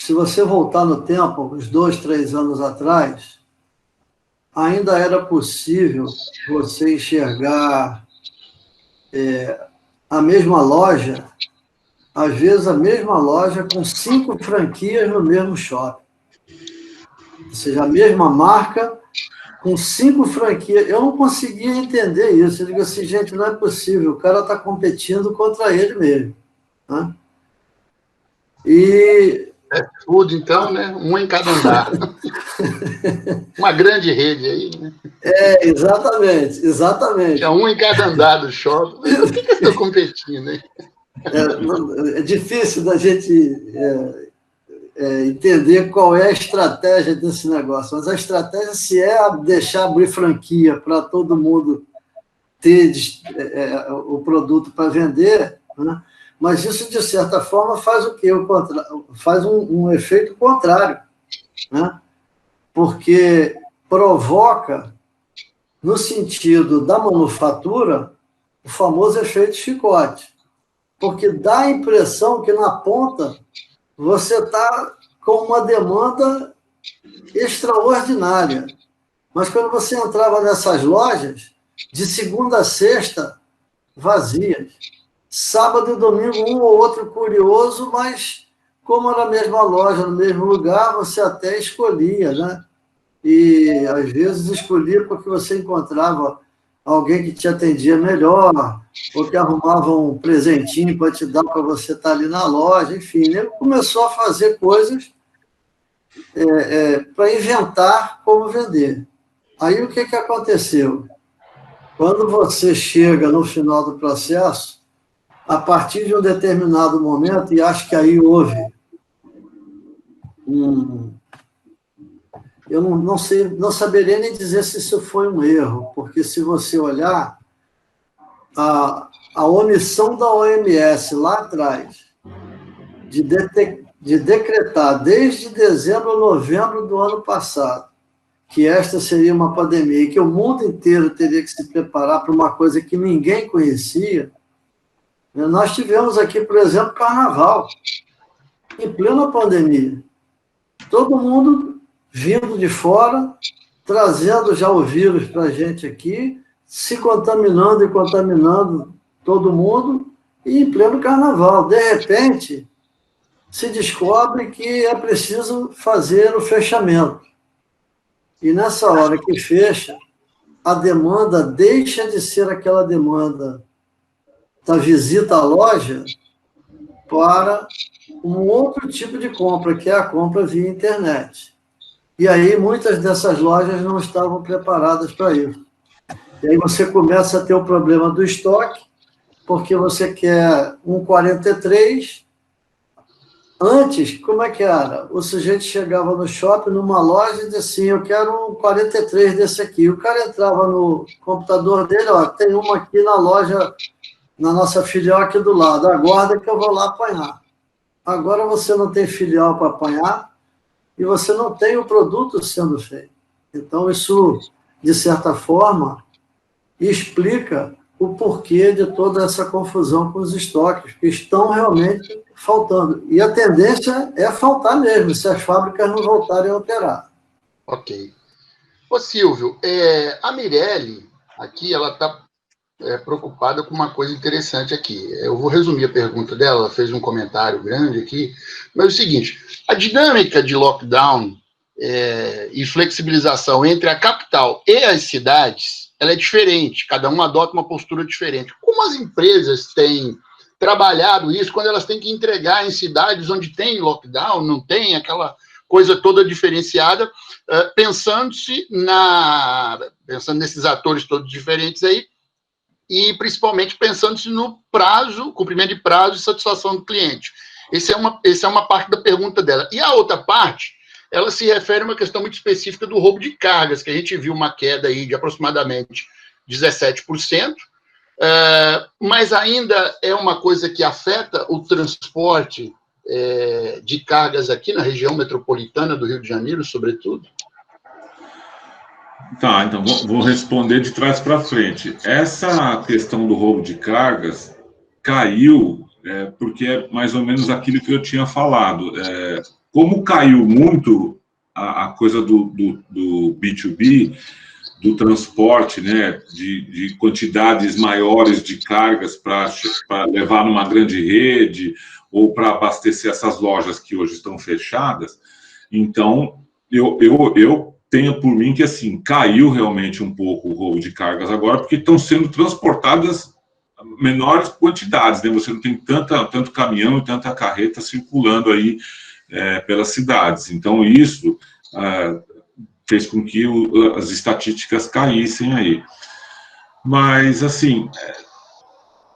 Se você voltar no tempo, uns 2, 3 anos atrás, ainda era possível você enxergar a mesma loja, às vezes a mesma loja com 5 franquias no mesmo shopping. Ou seja, a mesma marca com 5 franquias. Eu não conseguia entender isso. Eu digo assim, gente, não é possível, o cara está competindo contra ele mesmo. Né? E... tudo, então, né? Um em cada andar. Uma grande rede aí, né? Exatamente. É um em cada andar do shopping. Por que eu estou competindo, hein? É difícil da gente entender qual é a estratégia desse negócio, mas a estratégia, se é deixar abrir franquia para todo mundo ter o produto para vender, né? Mas isso, de certa forma, faz o quê? Faz um efeito contrário, né? Porque provoca, no sentido da manufatura, o famoso efeito chicote. Porque dá a impressão que, na ponta, você está com uma demanda extraordinária. Mas quando você entrava nessas lojas, de segunda a sexta, vazias. Sábado e domingo, um ou outro curioso, mas como era a mesma loja, no mesmo lugar, você até escolhia, né? E, às vezes, escolhia porque você encontrava alguém que te atendia melhor, ou que arrumava um presentinho para te dar para você estar ali na loja, enfim. Ele começou a fazer coisas para inventar como vender. Aí, o que aconteceu? Quando você chega no final do processo, a partir de um determinado momento, e acho que aí houve eu não saberia nem dizer se isso foi um erro, porque se você olhar, a omissão da OMS lá atrás, de decretar desde dezembro ou novembro do ano passado, que esta seria uma pandemia e que o mundo inteiro teria que se preparar para uma coisa que ninguém conhecia. Nós tivemos aqui, por exemplo, Carnaval, em plena pandemia. Todo mundo vindo de fora, trazendo já o vírus para a gente aqui, se contaminando e contaminando todo mundo, e em pleno Carnaval. De repente, se descobre que é preciso fazer o fechamento. E nessa hora que fecha, a demanda deixa de ser aquela demanda da visita à loja para um outro tipo de compra, que é a compra via internet. E aí muitas dessas lojas não estavam preparadas para isso. E aí você começa a ter o problema do estoque, porque você quer um 43. Antes, como é que era? O sujeito chegava no shopping, numa loja, e dizia assim, eu quero um 43 desse aqui. O cara entrava no computador dele, ó, tem uma aqui na loja, na nossa filial aqui do lado, aguarda que eu vou lá apanhar. Agora você não tem filial para apanhar e você não tem o produto sendo feito. Então, isso, de certa forma, explica o porquê de toda essa confusão com os estoques, que estão realmente faltando. E a tendência é faltar mesmo, se as fábricas não voltarem a operar. Ok. Ô, Silvio, a Mirelle, aqui, ela está preocupada com uma coisa interessante aqui. Eu vou resumir a pergunta dela, ela fez um comentário grande aqui, mas é o seguinte, a dinâmica de lockdown e flexibilização entre a capital e as cidades, ela é diferente, cada um adota uma postura diferente. Como as empresas têm trabalhado isso quando elas têm que entregar em cidades onde tem lockdown, não tem aquela coisa toda diferenciada, pensando nesses atores todos diferentes aí, e principalmente pensando-se no prazo, cumprimento de prazo e satisfação do cliente. Essa é uma parte da pergunta dela. E a outra parte ela se refere a uma questão muito específica do roubo de cargas, que a gente viu uma queda aí de aproximadamente 17%, mas ainda é uma coisa que afeta o transporte de cargas aqui na região metropolitana do Rio de Janeiro, sobretudo? Tá, então vou responder de trás para frente. Essa questão do roubo de cargas caiu, porque é mais ou menos aquilo que eu tinha falado. Como caiu muito a coisa do B2B, do transporte, né, de quantidades maiores de cargas para levar numa grande rede ou para abastecer essas lojas que hoje estão fechadas, então eu tenho por mim que, assim, caiu realmente um pouco o roubo de cargas agora, porque estão sendo transportadas menores quantidades, né? Você não tem tanto caminhão e tanta carreta circulando aí pelas cidades. Então, isso fez com que as estatísticas caíssem aí. Mas, assim,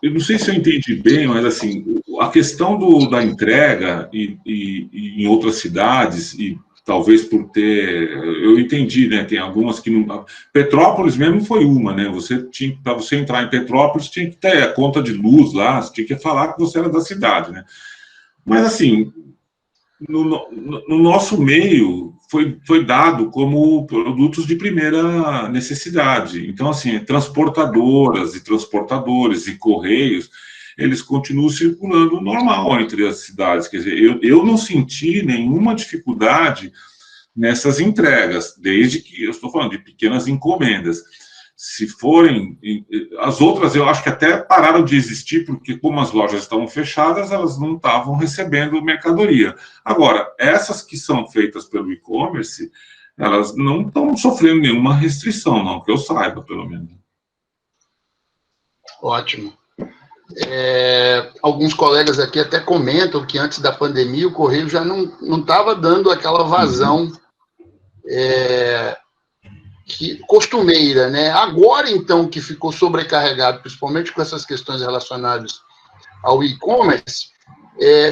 eu não sei se eu entendi bem, mas, assim, a questão da entrega e em outras cidades, e talvez por ter... Eu entendi, né? Tem algumas que não... Petrópolis mesmo foi uma, né? Para você entrar em Petrópolis, tinha que ter a conta de luz lá, você tinha que falar que você era da cidade, né? Mas, assim, no nosso meio, foi dado como produtos de primeira necessidade. Então, assim, transportadoras e transportadores e correios, eles continuam circulando normal entre as cidades. Quer dizer, eu não senti nenhuma dificuldade nessas entregas, desde que eu estou falando de pequenas encomendas. Se forem... As outras, eu acho que até pararam de existir, porque como as lojas estavam fechadas, elas não estavam recebendo mercadoria. Agora, essas que são feitas pelo e-commerce, elas não estão sofrendo nenhuma restrição, não, que eu saiba, pelo menos. Ótimo. Alguns colegas aqui até comentam que antes da pandemia o Correio já não estava dando aquela vazão costumeira, né? Agora, então, que ficou sobrecarregado, principalmente com essas questões relacionadas ao e-commerce,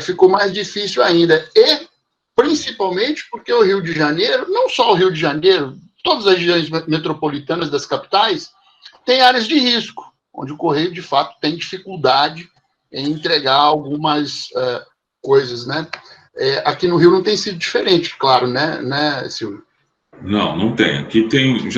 ficou mais difícil ainda. E, principalmente, porque o Rio de Janeiro, não só o Rio de Janeiro, todas as regiões metropolitanas das capitais, têm áreas de risco, onde o Correio, de fato, tem dificuldade em entregar algumas coisas, né? Aqui no Rio não tem sido diferente, claro, né, Silvio? Não tem. Aqui tem...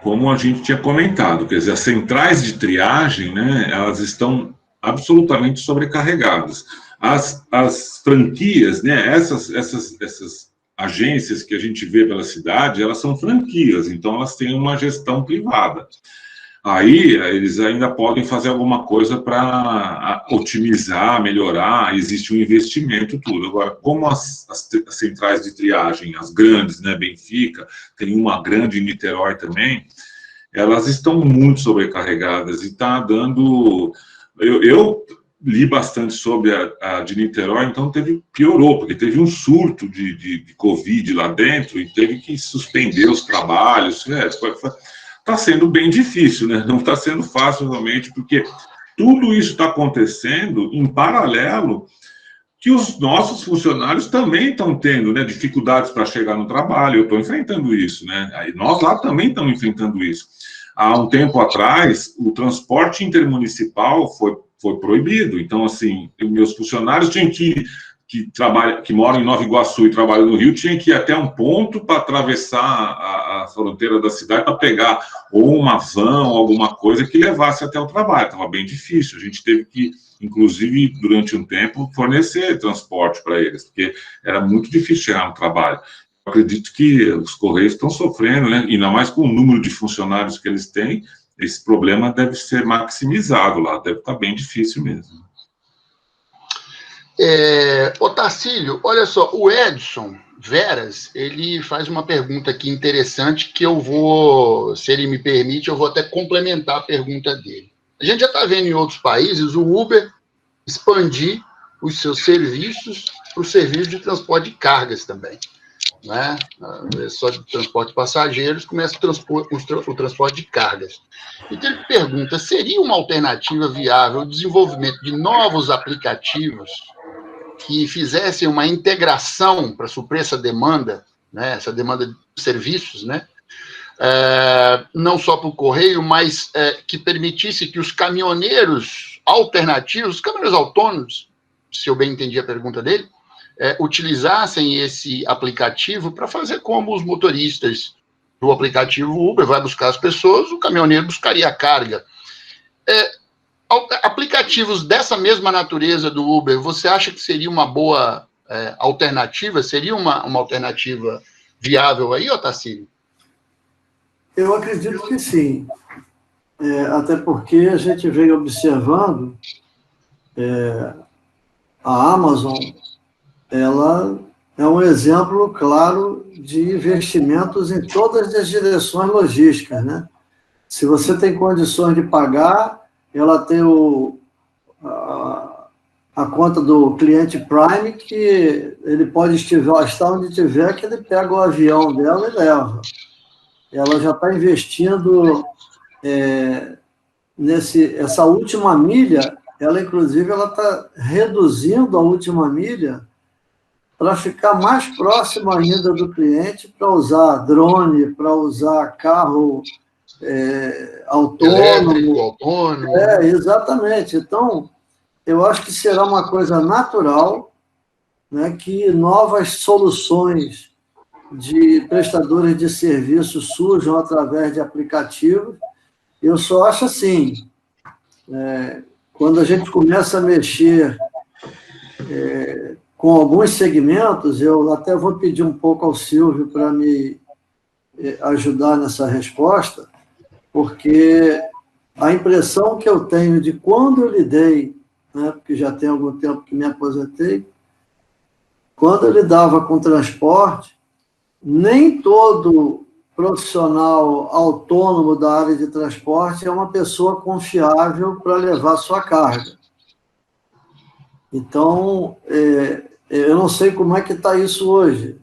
como a gente tinha comentado, quer dizer, as centrais de triagem, né, elas estão absolutamente sobrecarregadas. As franquias, né, essas agências que a gente vê pela cidade, elas são franquias, então elas têm uma gestão privada. Aí eles ainda podem fazer alguma coisa para otimizar, melhorar, existe um investimento, tudo. Agora, como as centrais de triagem, as grandes, né, Benfica, tem uma grande em Niterói também, elas estão muito sobrecarregadas e está dando... Eu li bastante sobre a de Niterói, então piorou, porque teve um surto de Covid lá dentro e teve que suspender os trabalhos. Está sendo bem difícil, né? Não está sendo fácil realmente, porque tudo isso está acontecendo em paralelo que os nossos funcionários também estão tendo, né, dificuldades para chegar no trabalho. Eu estou enfrentando isso, né? Aí nós lá também estamos enfrentando isso. Há um tempo atrás, o transporte intermunicipal foi proibido. Então, assim, meus funcionários tinham que moram em Nova Iguaçu e trabalham no Rio, tinha que ir até um ponto para atravessar a fronteira da cidade para pegar ou uma van ou alguma coisa que levasse até o trabalho. Estava bem difícil. A gente teve que, inclusive, durante um tempo, fornecer transporte para eles, porque era muito difícil chegar no trabalho. Eu acredito que os Correios estão sofrendo, né? Ainda mais com o número de funcionários que eles têm, esse problema deve ser maximizado lá, deve estar bem difícil mesmo. Otacílio, olha só, o Edson Veras, ele faz uma pergunta aqui interessante que eu vou, se ele me permite, eu vou até complementar a pergunta dele. A gente já está vendo em outros países o Uber expandir os seus serviços para o serviço de transporte de cargas também, né? Só de transporte de passageiros, começa o transporte de cargas. Então ele pergunta, seria uma alternativa viável o desenvolvimento de novos aplicativos que fizessem uma integração para suprir essa demanda, né, essa demanda de serviços, né, não só para o correio, mas que permitisse que os caminhoneiros alternativos, os caminhoneiros autônomos, se eu bem entendi a pergunta dele, utilizassem esse aplicativo para fazer como os motoristas do aplicativo Uber vai buscar as pessoas, o caminhoneiro buscaria a carga. Aplicativos dessa mesma natureza do Uber, você acha que seria uma boa alternativa? Seria uma alternativa viável aí, Otacílio? Eu acredito que sim. Até porque a gente veio observando a Amazon, ela é um exemplo claro de investimentos em todas as direções logísticas, né? Se você tem condições de pagar, ela tem a conta do cliente Prime, que ele pode estar onde estiver, que ele pega o avião dela e leva. Ela já está investindo essa última milha, ela inclusive ela está reduzindo a última milha para ficar mais próximo ainda do cliente, para usar drone, para usar carro autônomo. Elétrico, autônomo. Exatamente. Então, eu acho que será uma coisa natural, né, que novas soluções de prestadores de serviços surjam através de aplicativos. Eu só acho assim, quando a gente começa a mexer com alguns segmentos, eu até vou pedir um pouco ao Silvio para me ajudar nessa resposta, porque a impressão que eu tenho de quando eu lidei, né, porque já tem algum tempo que me aposentei, quando eu lidava com transporte, nem todo profissional autônomo da área de transporte é uma pessoa confiável para levar sua carga. Então, eu não sei como é que está isso hoje.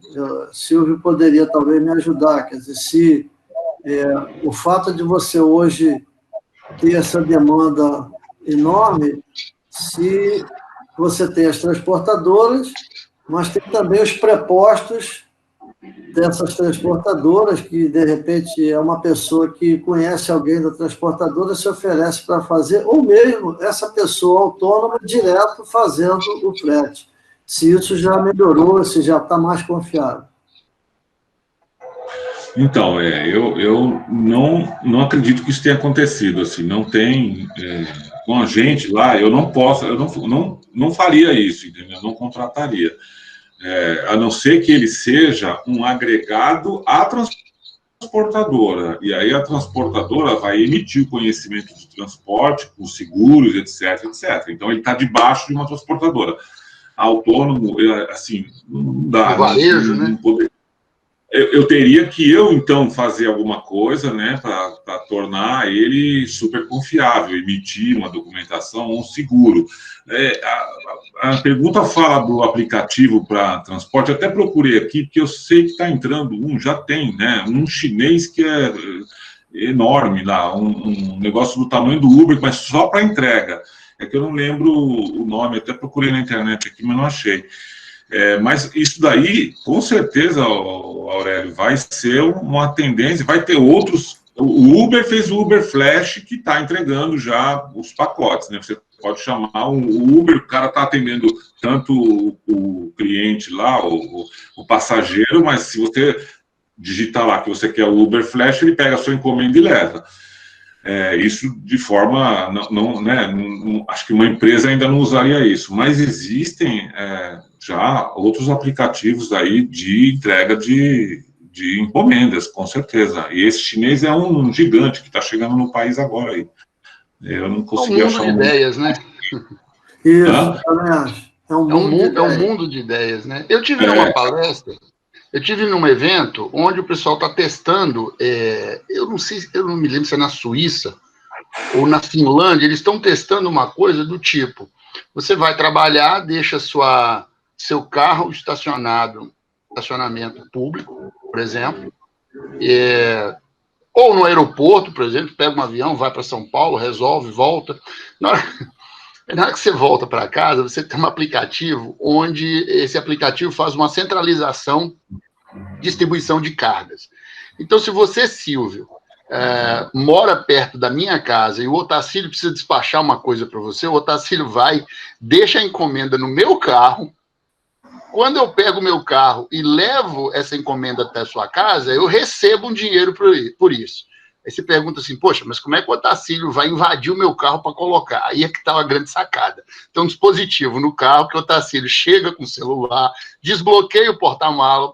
Silvio poderia talvez me ajudar. Quer dizer, se o fato de você hoje ter essa demanda enorme, se você tem as transportadoras, mas tem também os prepostos dessas transportadoras, que, de repente, é uma pessoa que conhece alguém da transportadora, se oferece para fazer, ou mesmo essa pessoa autônoma direto fazendo o frete. Se isso já melhorou, se já está mais confiável. Então, eu não acredito que isso tenha acontecido, assim, não tem, com a gente lá, eu não posso, eu não faria isso, entendeu? Eu não contrataria, a não ser que ele seja um agregado à transportadora, e aí a transportadora vai emitir o conhecimento de transporte, com seguros, etc, etc. Então, ele está debaixo de uma transportadora. Autônomo, assim, não dá. O varejo, né? Eu teria que então, fazer alguma coisa, né, para tornar ele super confiável, emitir uma documentação ou um seguro. A pergunta fala do aplicativo para transporte, eu até procurei aqui, porque eu sei que está entrando já tem, né, um chinês que é enorme lá, um negócio do tamanho do Uber, mas só para entrega. É que eu não lembro o nome, até procurei na internet aqui, mas não achei. Mas isso daí, com certeza, Aurélio, vai ser uma tendência, vai ter outros. O Uber fez o Uber Flash, que está entregando já os pacotes, né? Você pode chamar o Uber, o cara está atendendo tanto o cliente lá, o passageiro, mas se você digitar lá que você quer o Uber Flash, ele pega a sua encomenda e leva. Isso de forma, acho que uma empresa ainda não usaria isso, mas existem já outros aplicativos aí de entrega de encomendas, com certeza, e esse chinês é um gigante que está chegando no país agora aí. Eu não consegui achar de ideias, né? Isso, também acho. É um mundo de ideias, né? Eu tive numa palestra, eu tive num evento onde o pessoal está testando, eu não me lembro se é na Suíça ou na Finlândia, eles estão testando uma coisa do tipo, você vai trabalhar, deixa seu carro estacionamento público, por exemplo, ou no aeroporto, por exemplo, pega um avião, vai para São Paulo, resolve, volta. Na hora que você volta para casa, você tem um aplicativo onde esse aplicativo faz uma centralização, distribuição de cargas. Então, se você, Silvio, mora perto da minha casa e o Otacílio precisa despachar uma coisa para você, o Otacílio vai, deixa a encomenda no meu carro. Quando eu pego o meu carro e levo essa encomenda até a sua casa, eu recebo um dinheiro por isso. Aí você pergunta assim, poxa, mas como é que o Otacílio vai invadir o meu carro para colocar? Aí é que está uma grande sacada. Tem um dispositivo no carro que o Otacílio chega com o celular, desbloqueia o porta-mala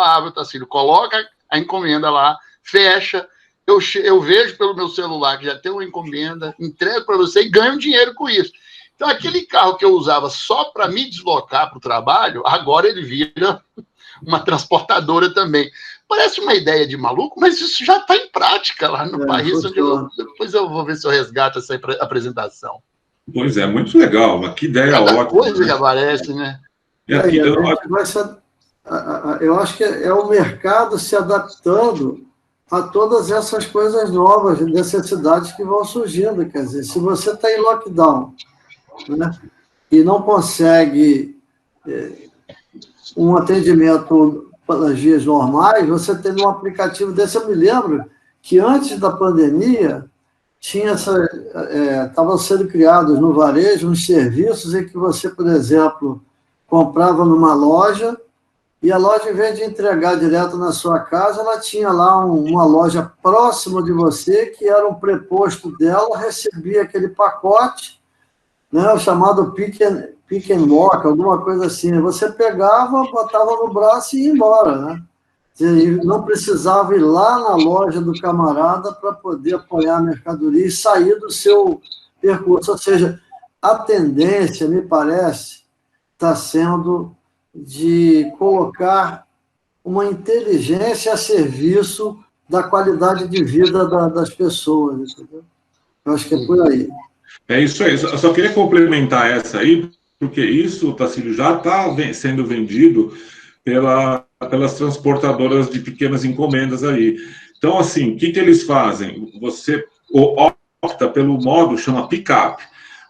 abre, o Otacílio coloca a encomenda lá, fecha, eu vejo pelo meu celular que já tem uma encomenda, entrego para você e ganho dinheiro com isso. Então, aquele carro que eu usava só para me deslocar para o trabalho, agora ele vira uma transportadora também. Parece uma ideia de maluco, mas isso já está em prática lá no país. Depois eu vou ver se eu resgato essa apresentação. Pois é, muito legal. Que ideia ótima. Coisa, né? Que aparece, né? Eu acho que é o mercado se adaptando a todas essas coisas novas, necessidades que vão surgindo. Quer dizer, se você está em lockdown, né, e não consegue um atendimento pelas vias normais, você tem um aplicativo desse. Eu me lembro que antes da pandemia estavam sendo criados no varejo uns serviços em que você, por exemplo, comprava numa loja e a loja, em vez de entregar direto na sua casa, ela tinha lá uma loja próxima de você, que era um preposto dela, recebia aquele pacote, né, o chamado pick and walk, alguma coisa assim. Você pegava, botava no braço e ia embora, né? Não precisava ir lá na loja do camarada para poder apoiar a mercadoria e sair do seu percurso. Ou seja, a tendência, me parece, está sendo de colocar uma inteligência a serviço da qualidade de vida das pessoas, entendeu? Eu acho que é por aí. É isso aí. Eu só queria complementar essa aí, porque isso, Tacílio, já está sendo vendido pelas transportadoras de pequenas encomendas aí. Então, assim, o que eles fazem? Você opta pelo modo, chama pick-up.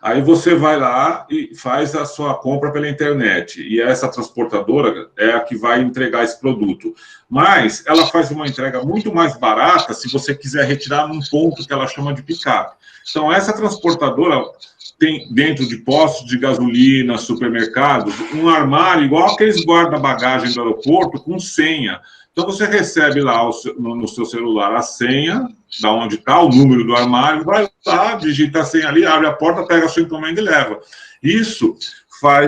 Aí você vai lá e faz a sua compra pela internet. E essa transportadora é a que vai entregar esse produto. Mas ela faz uma entrega muito mais barata se você quiser retirar num ponto que ela chama de pick-up. Então, essa transportadora tem, dentro de postos de gasolina, supermercados, um armário igual aqueles guarda-bagagem do aeroporto, com senha. Então, você recebe lá no seu celular a senha, da onde está, o número do armário, vai lá, digita a senha ali, abre a porta, pega a sua encomenda e leva. Isso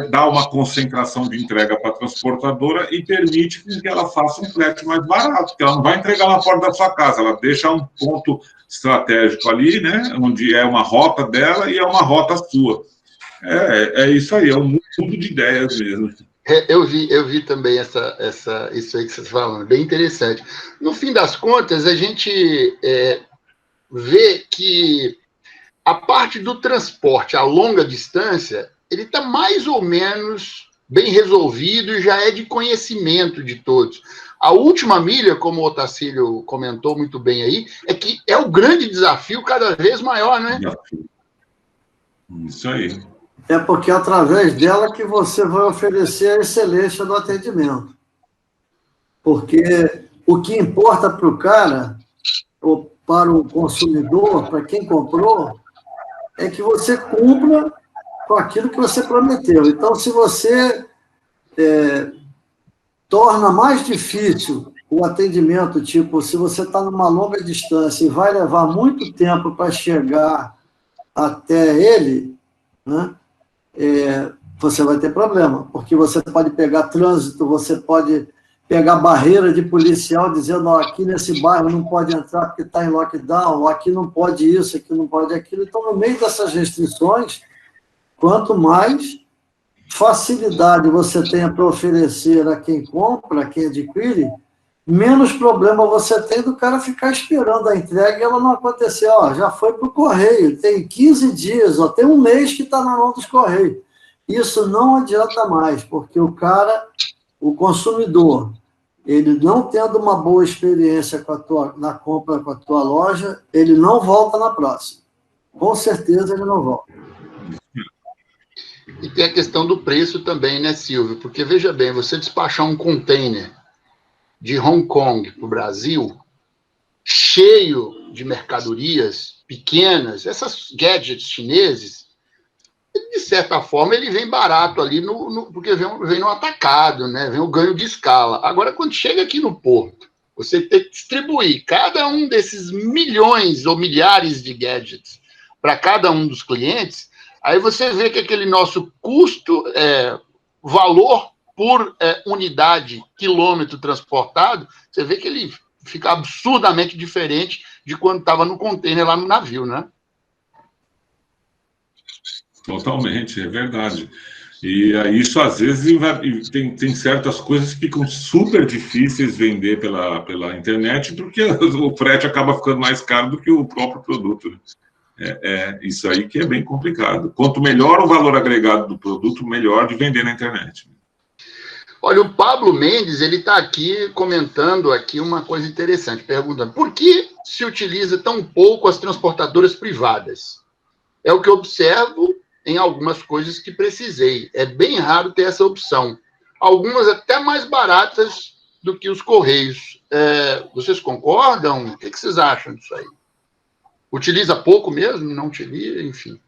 dá uma concentração de entrega para a transportadora e permite que ela faça um frete mais barato, porque ela não vai entregar na porta da sua casa, ela deixa um ponto estratégico ali, né, onde é uma rota dela e é uma rota sua. É isso aí, é um mundo de ideias mesmo. Eu vi também isso aí que você está falando, bem interessante. No fim das contas, a gente vê que a parte do transporte a longa distância, ele está mais ou menos bem resolvido e já é de conhecimento de todos. A última milha, como o Otacílio comentou muito bem aí, é que é o grande desafio cada vez maior, né? Isso aí. É porque é através dela que você vai oferecer a excelência do atendimento. Porque o que importa para o cara, ou para o consumidor, para quem comprou, é que você cumpra com aquilo que você prometeu. Então, se você torna mais difícil o atendimento, tipo, se você está numa longa distância e vai levar muito tempo para chegar até ele, né? Você vai ter problema, porque você pode pegar trânsito, você pode pegar barreira de policial dizendo, aqui nesse bairro não pode entrar porque está em lockdown, ou aqui não pode isso, aqui não pode aquilo. Então, no meio dessas restrições, quanto mais facilidade você tenha para oferecer a quem compra, a quem adquire, menos problema você tem do cara ficar esperando a entrega e ela não acontecer. Já foi para o correio, tem 15 dias, tem um mês que está na mão dos correios. Isso não adianta mais, porque o consumidor, ele não tendo uma boa experiência na compra com a tua loja, ele não volta na próxima. Com certeza ele não volta. E tem a questão do preço também, né, Silvio? Porque, veja bem, você despachar um container de Hong Kong para o Brasil, cheio de mercadorias pequenas, essas gadgets chineses, de certa forma, ele vem barato ali, porque vem no atacado, né? Vem o ganho de escala. Agora, quando chega aqui no porto, você tem que distribuir cada um desses milhões ou milhares de gadgets para cada um dos clientes, aí você vê que aquele nosso custo, valor por unidade, quilômetro transportado, você vê que ele fica absurdamente diferente de quando estava no container lá no navio, né? Totalmente, é verdade. E isso, às vezes, tem certas coisas que ficam super difíceis vender pela internet, porque o frete acaba ficando mais caro do que o próprio produto, né? Isso aí que é bem complicado. Quanto melhor o valor agregado do produto, melhor de vender na internet. Olha, o Pablo Mendes, ele está aqui comentando aqui uma coisa interessante, perguntando por que se utiliza tão pouco as transportadoras privadas? É o que eu observo em algumas coisas que precisei. É bem raro ter essa opção. Algumas até mais baratas do que os Correios. Vocês concordam? O que vocês acham disso aí? Utiliza pouco mesmo? Não utiliza? Enfim.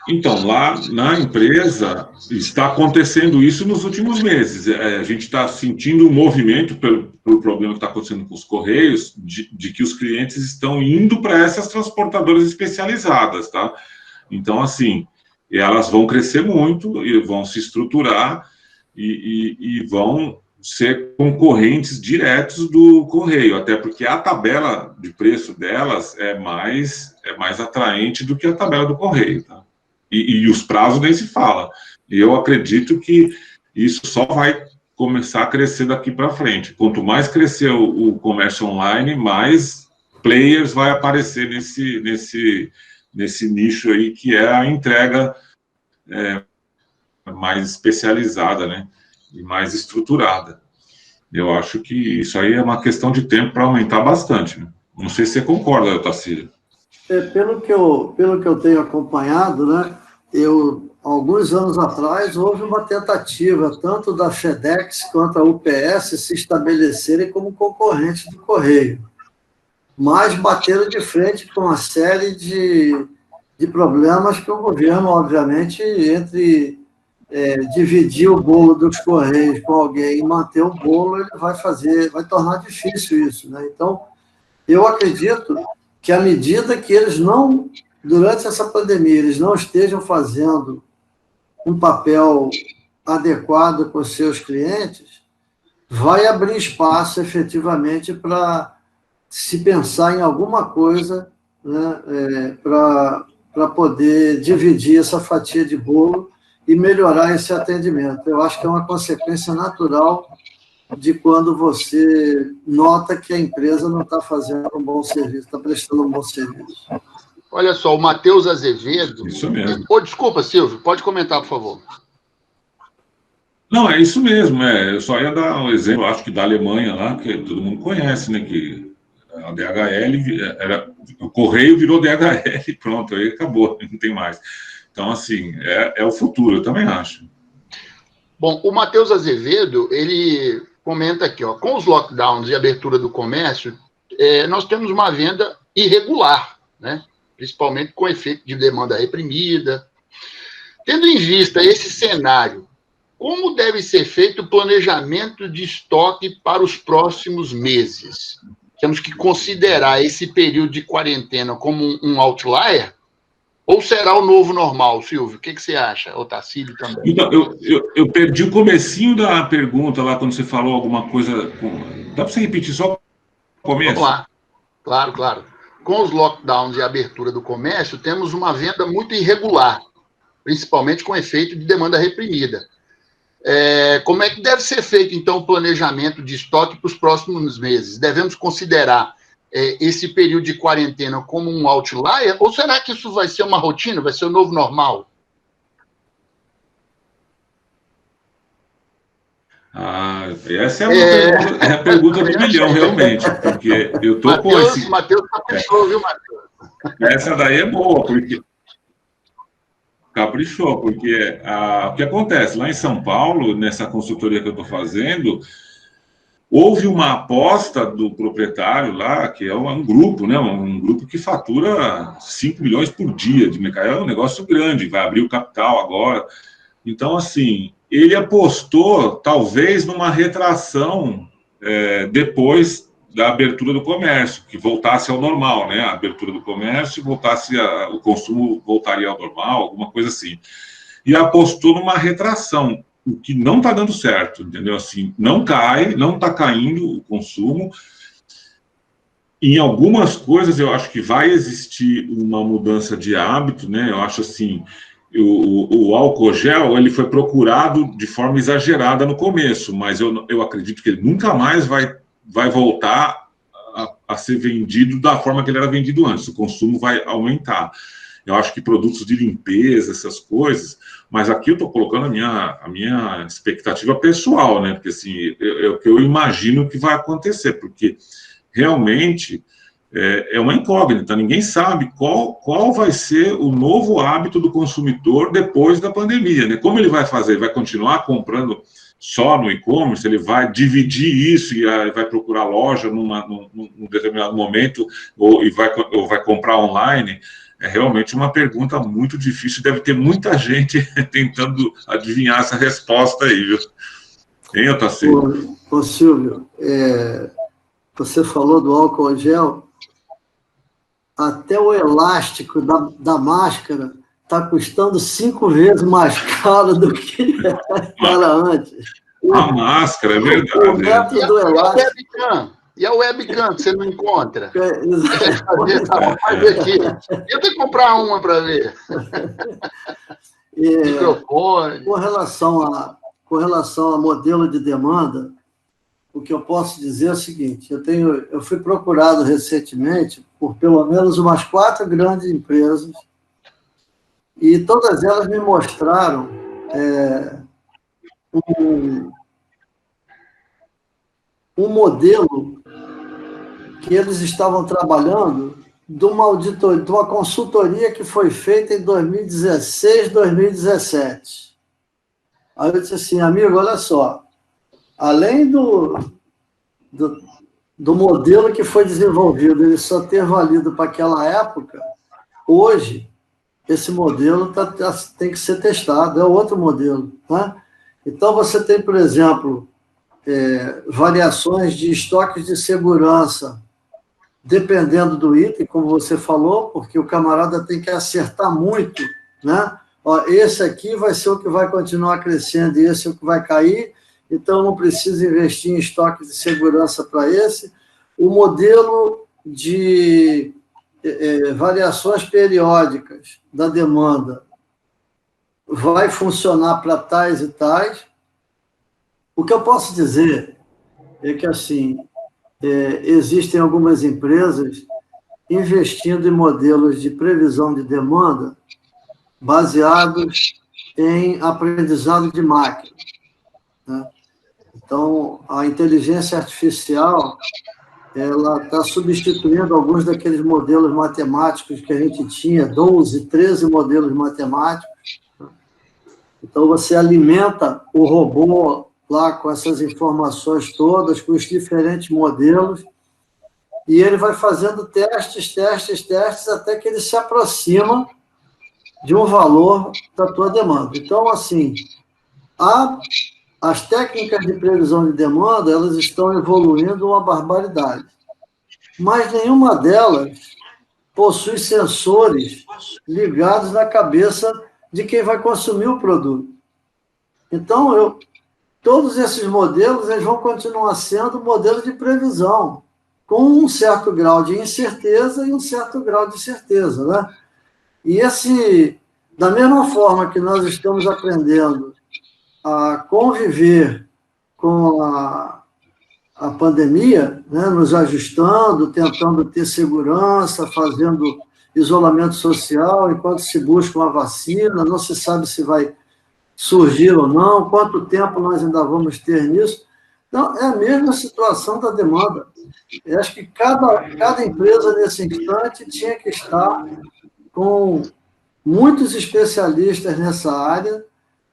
Então, lá na empresa, está acontecendo isso nos últimos meses. A gente está sentindo um movimento, pelo problema que está acontecendo com os Correios, de que os clientes estão indo para essas transportadoras especializadas, tá? Então, assim, elas vão crescer muito, e vão se estruturar e vão ser concorrentes diretos do Correio, até porque a tabela de preço delas é mais atraente do que a tabela do Correio, tá? E os prazos nem se fala. E eu acredito que isso só vai começar a crescer daqui para frente. Quanto mais crescer o comércio online, mais players vai aparecer nesse nicho aí, que é a entrega mais especializada, né? E mais estruturada. Eu acho que isso aí é uma questão de tempo para aumentar bastante, né? Não sei se você concorda, Tacílio. Pelo que eu tenho acompanhado, né, alguns anos atrás, houve uma tentativa, tanto da FedEx quanto a UPS, se estabelecerem como concorrentes do Correio. Mas bateram de frente com uma série de problemas que o governo, obviamente, entre dividir o bolo dos Correios com alguém e manter o bolo, ele vai tornar difícil isso, né? Então, eu acredito que à medida que eles não, durante essa pandemia, eles não estejam fazendo um papel adequado com os seus clientes, vai abrir espaço efetivamente para se pensar em alguma coisa, né, para poder dividir essa fatia de bolo e melhorar esse atendimento. Eu acho que é uma consequência natural de quando você nota que a empresa não está fazendo um bom serviço, está prestando um bom serviço. Olha só, o Matheus Azevedo... Isso mesmo. Desculpa, Silvio, pode comentar, por favor. Não, é isso mesmo. Eu só ia dar um exemplo, acho que da Alemanha lá, que todo mundo conhece, né? Que a DHL, o Correio virou DHL, pronto, aí acabou, não tem mais. Então, assim, é o futuro, eu também acho. Bom, o Matheus Azevedo, ele comenta aqui, ó, com os lockdowns e abertura do comércio, nós temos uma venda irregular, né? Principalmente com efeito de demanda reprimida. Tendo em vista esse cenário, como deve ser feito o planejamento de estoque para os próximos meses? Temos que considerar esse período de quarentena como um outlier? Ou será o novo normal, Silvio? O que você acha? O Tacílio também. Então, eu perdi o comecinho da pergunta lá, quando você falou alguma coisa... Dá para você repetir só o começo? Vamos lá. Claro. Com os lockdowns e a abertura do comércio, temos uma venda muito irregular, principalmente com efeito de demanda reprimida. Como é que deve ser feito, então, o planejamento de estoque para os próximos meses? Devemos considerar esse período de quarentena como um outlier, ou será que isso vai ser uma rotina, vai ser o novo normal? Essa é a pergunta do milhão, realmente, porque eu estou com esse... Matheus caprichou, viu, Matheus? Essa daí é boa, porque... Caprichou, porque o que acontece? Lá em São Paulo, nessa consultoria que eu estou fazendo, houve uma aposta do proprietário lá, que é um grupo, né? Um grupo que fatura 5 milhões por dia de mercado. É um negócio grande, vai abrir o capital agora. Então, assim, ele apostou, talvez, numa retração depois da abertura do comércio, que voltasse ao normal, né? A abertura do comércio, o consumo voltaria ao normal, alguma coisa assim. E apostou numa retração, o que não está dando certo, entendeu? Assim, não está caindo o consumo. Em algumas coisas, eu acho que vai existir uma mudança de hábito, né? Eu acho assim, o álcool gel, ele foi procurado de forma exagerada no começo, mas eu acredito que ele nunca mais vai voltar a ser vendido da forma que ele era vendido antes. O consumo vai aumentar. Eu acho que produtos de limpeza, essas coisas, mas aqui eu estou colocando a minha expectativa pessoal, né? Porque assim, eu imagino que vai acontecer, porque realmente é uma incógnita, ninguém sabe qual vai ser o novo hábito do consumidor depois da pandemia, né? Como ele vai fazer? Vai continuar comprando só no e-commerce? Ele vai dividir isso e vai procurar loja num determinado momento ou vai comprar online? É realmente uma pergunta muito difícil, deve ter muita gente tentando adivinhar essa resposta aí, viu? Hein, Otacílio? Ô Silvio, você falou do álcool gel, até o elástico da máscara está custando 5 vezes mais caro do que era antes. A máscara, é verdade. O metro do elástico. E a webcam que você não encontra? Fazer aqui. Eu tenho que comprar uma para ver. Microfone. Com relação a modelo de demanda, o que eu posso dizer é o seguinte: eu fui procurado recentemente por pelo menos umas 4 grandes empresas e todas elas me mostraram um modelo que eles estavam trabalhando de uma consultoria que foi feita em 2016, 2017. Aí eu disse assim, amigo, olha só, além do modelo que foi desenvolvido, ele só ter valido para aquela época, hoje, esse modelo tem que ser testado, é outro modelo. Né? Então, você tem, por exemplo, variações de estoques de segurança, dependendo do item, como você falou, porque o camarada tem que acertar muito, né? Ó, esse aqui vai ser o que vai continuar crescendo e esse é o que vai cair, então não precisa investir em estoque de segurança para esse. O modelo de variações periódicas da demanda vai funcionar para tais e tais. O que eu posso dizer é que, assim, existem algumas empresas investindo em modelos de previsão de demanda baseados em aprendizado de máquina. Né? Então, a inteligência artificial ela está substituindo alguns daqueles modelos matemáticos que a gente tinha, 12, 13 modelos matemáticos. Então, você alimenta o robô lá com essas informações todas, com os diferentes modelos, e ele vai fazendo testes, até que ele se aproxima de um valor da tua demanda. Então, assim, as técnicas de previsão de demanda, elas estão evoluindo uma barbaridade, mas nenhuma delas possui sensores ligados na cabeça de quem vai consumir o produto. Então, todos esses modelos eles vão continuar sendo modelos de previsão, com um certo grau de incerteza e um certo grau de certeza. Né? E da mesma forma que nós estamos aprendendo a conviver com a pandemia, né, nos ajustando, tentando ter segurança, fazendo isolamento social, enquanto se busca uma vacina, não se sabe se vai surgir ou não, quanto tempo nós ainda vamos ter nisso. Então, é a mesma situação da demanda. Eu acho que cada empresa, nesse instante, tinha que estar com muitos especialistas nessa área,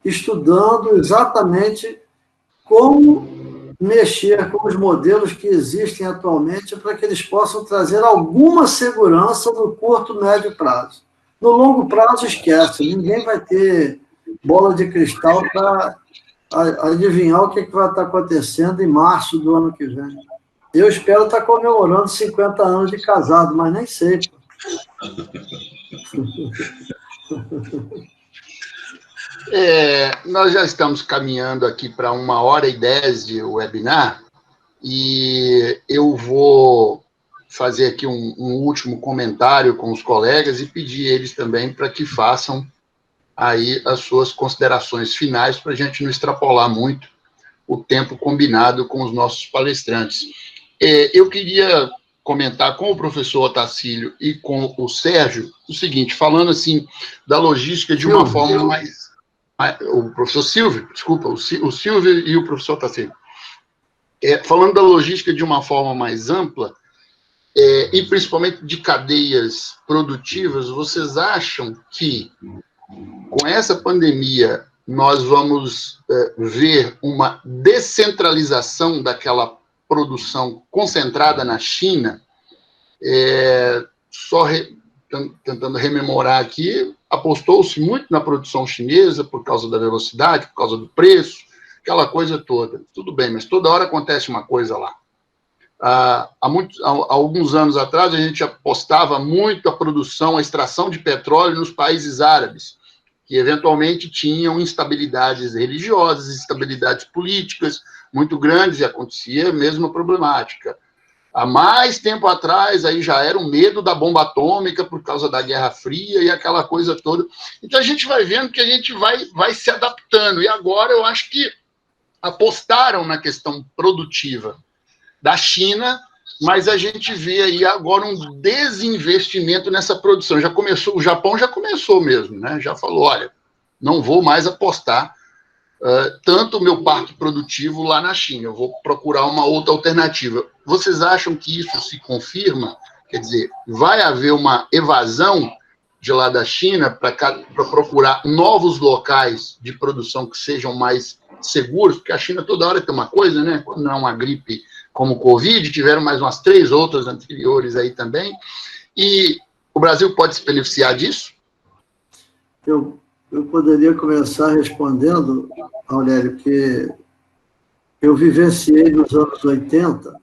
estudando exatamente como mexer com os modelos que existem atualmente para que eles possam trazer alguma segurança no curto, médio prazo. No longo prazo, esquece, ninguém vai ter bola de cristal para adivinhar o que vai estar acontecendo em março do ano que vem. Eu espero estar comemorando 50 anos de casado, mas nem sei. Nós já estamos caminhando aqui para 1h10 de webinar e eu vou fazer aqui um último comentário com os colegas e pedir eles também para que façam aí as suas considerações finais para a gente não extrapolar muito o tempo combinado com os nossos palestrantes. Eu queria comentar com o professor Otacílio e com o Sérgio o seguinte, falando assim da logística de uma forma mais... O professor Silvio, desculpa, o Silvio e o professor Otacílio. Falando da logística de uma forma mais ampla, e principalmente de cadeias produtivas, vocês acham que, com essa pandemia, nós vamos ver uma descentralização daquela produção concentrada na China? Tentando rememorar aqui, apostou-se muito na produção chinesa por causa da velocidade, por causa do preço, aquela coisa toda. Tudo bem, mas toda hora acontece uma coisa lá. Há alguns anos atrás, a gente apostava muito a produção, a extração de petróleo nos países árabes, que eventualmente tinham instabilidades religiosas, instabilidades políticas muito grandes, e acontecia a mesma problemática. Há mais tempo atrás, aí já era o medo da bomba atômica por causa da Guerra Fria e aquela coisa toda. Então, a gente vai vendo que a gente vai se adaptando. E agora, eu acho que apostaram na questão produtiva da China, mas a gente vê aí agora um desinvestimento nessa produção. Já começou, o Japão já começou mesmo, né? Já falou, olha, não vou mais apostar tanto o meu parque produtivo lá na China, eu vou procurar uma outra alternativa. Vocês acham que isso se confirma? Quer dizer, vai haver uma evasão de lá da China para procurar novos locais de produção que sejam mais seguros? Porque a China toda hora tem uma coisa, né? Quando não é uma gripe como o Covid, tiveram mais umas 3 outras anteriores aí também. E o Brasil pode se beneficiar disso? Eu poderia começar respondendo, Aurélio, que eu vivenciei nos anos 80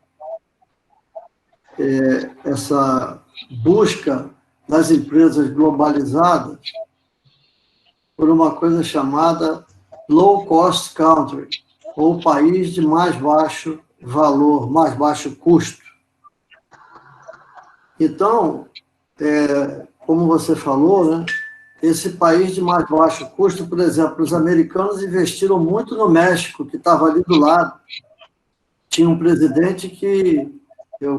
essa busca das empresas globalizadas por uma coisa chamada low cost country, ou país de mais baixo valor, mais baixo custo. Então, como você falou, né, esse país de mais baixo custo, por exemplo, os americanos investiram muito no México, que estava ali do lado. Tinha um presidente que,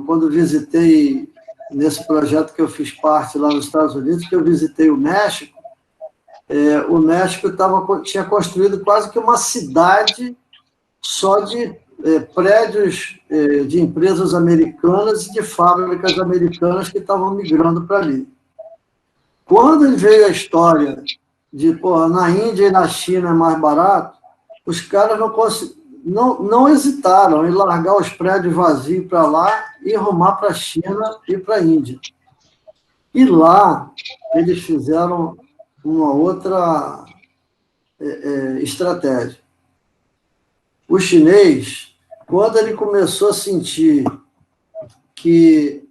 quando visitei, nesse projeto que eu fiz parte lá nos Estados Unidos, que eu visitei o México tinha construído quase que uma cidade só de prédios de empresas americanas e de fábricas americanas que estavam migrando para ali. Quando veio a história de, na Índia e na China é mais barato, os caras não hesitaram em largar os prédios vazios para lá e rumar para a China e para a Índia. E lá eles fizeram uma outra estratégia. O chinês, quando ele começou a sentir que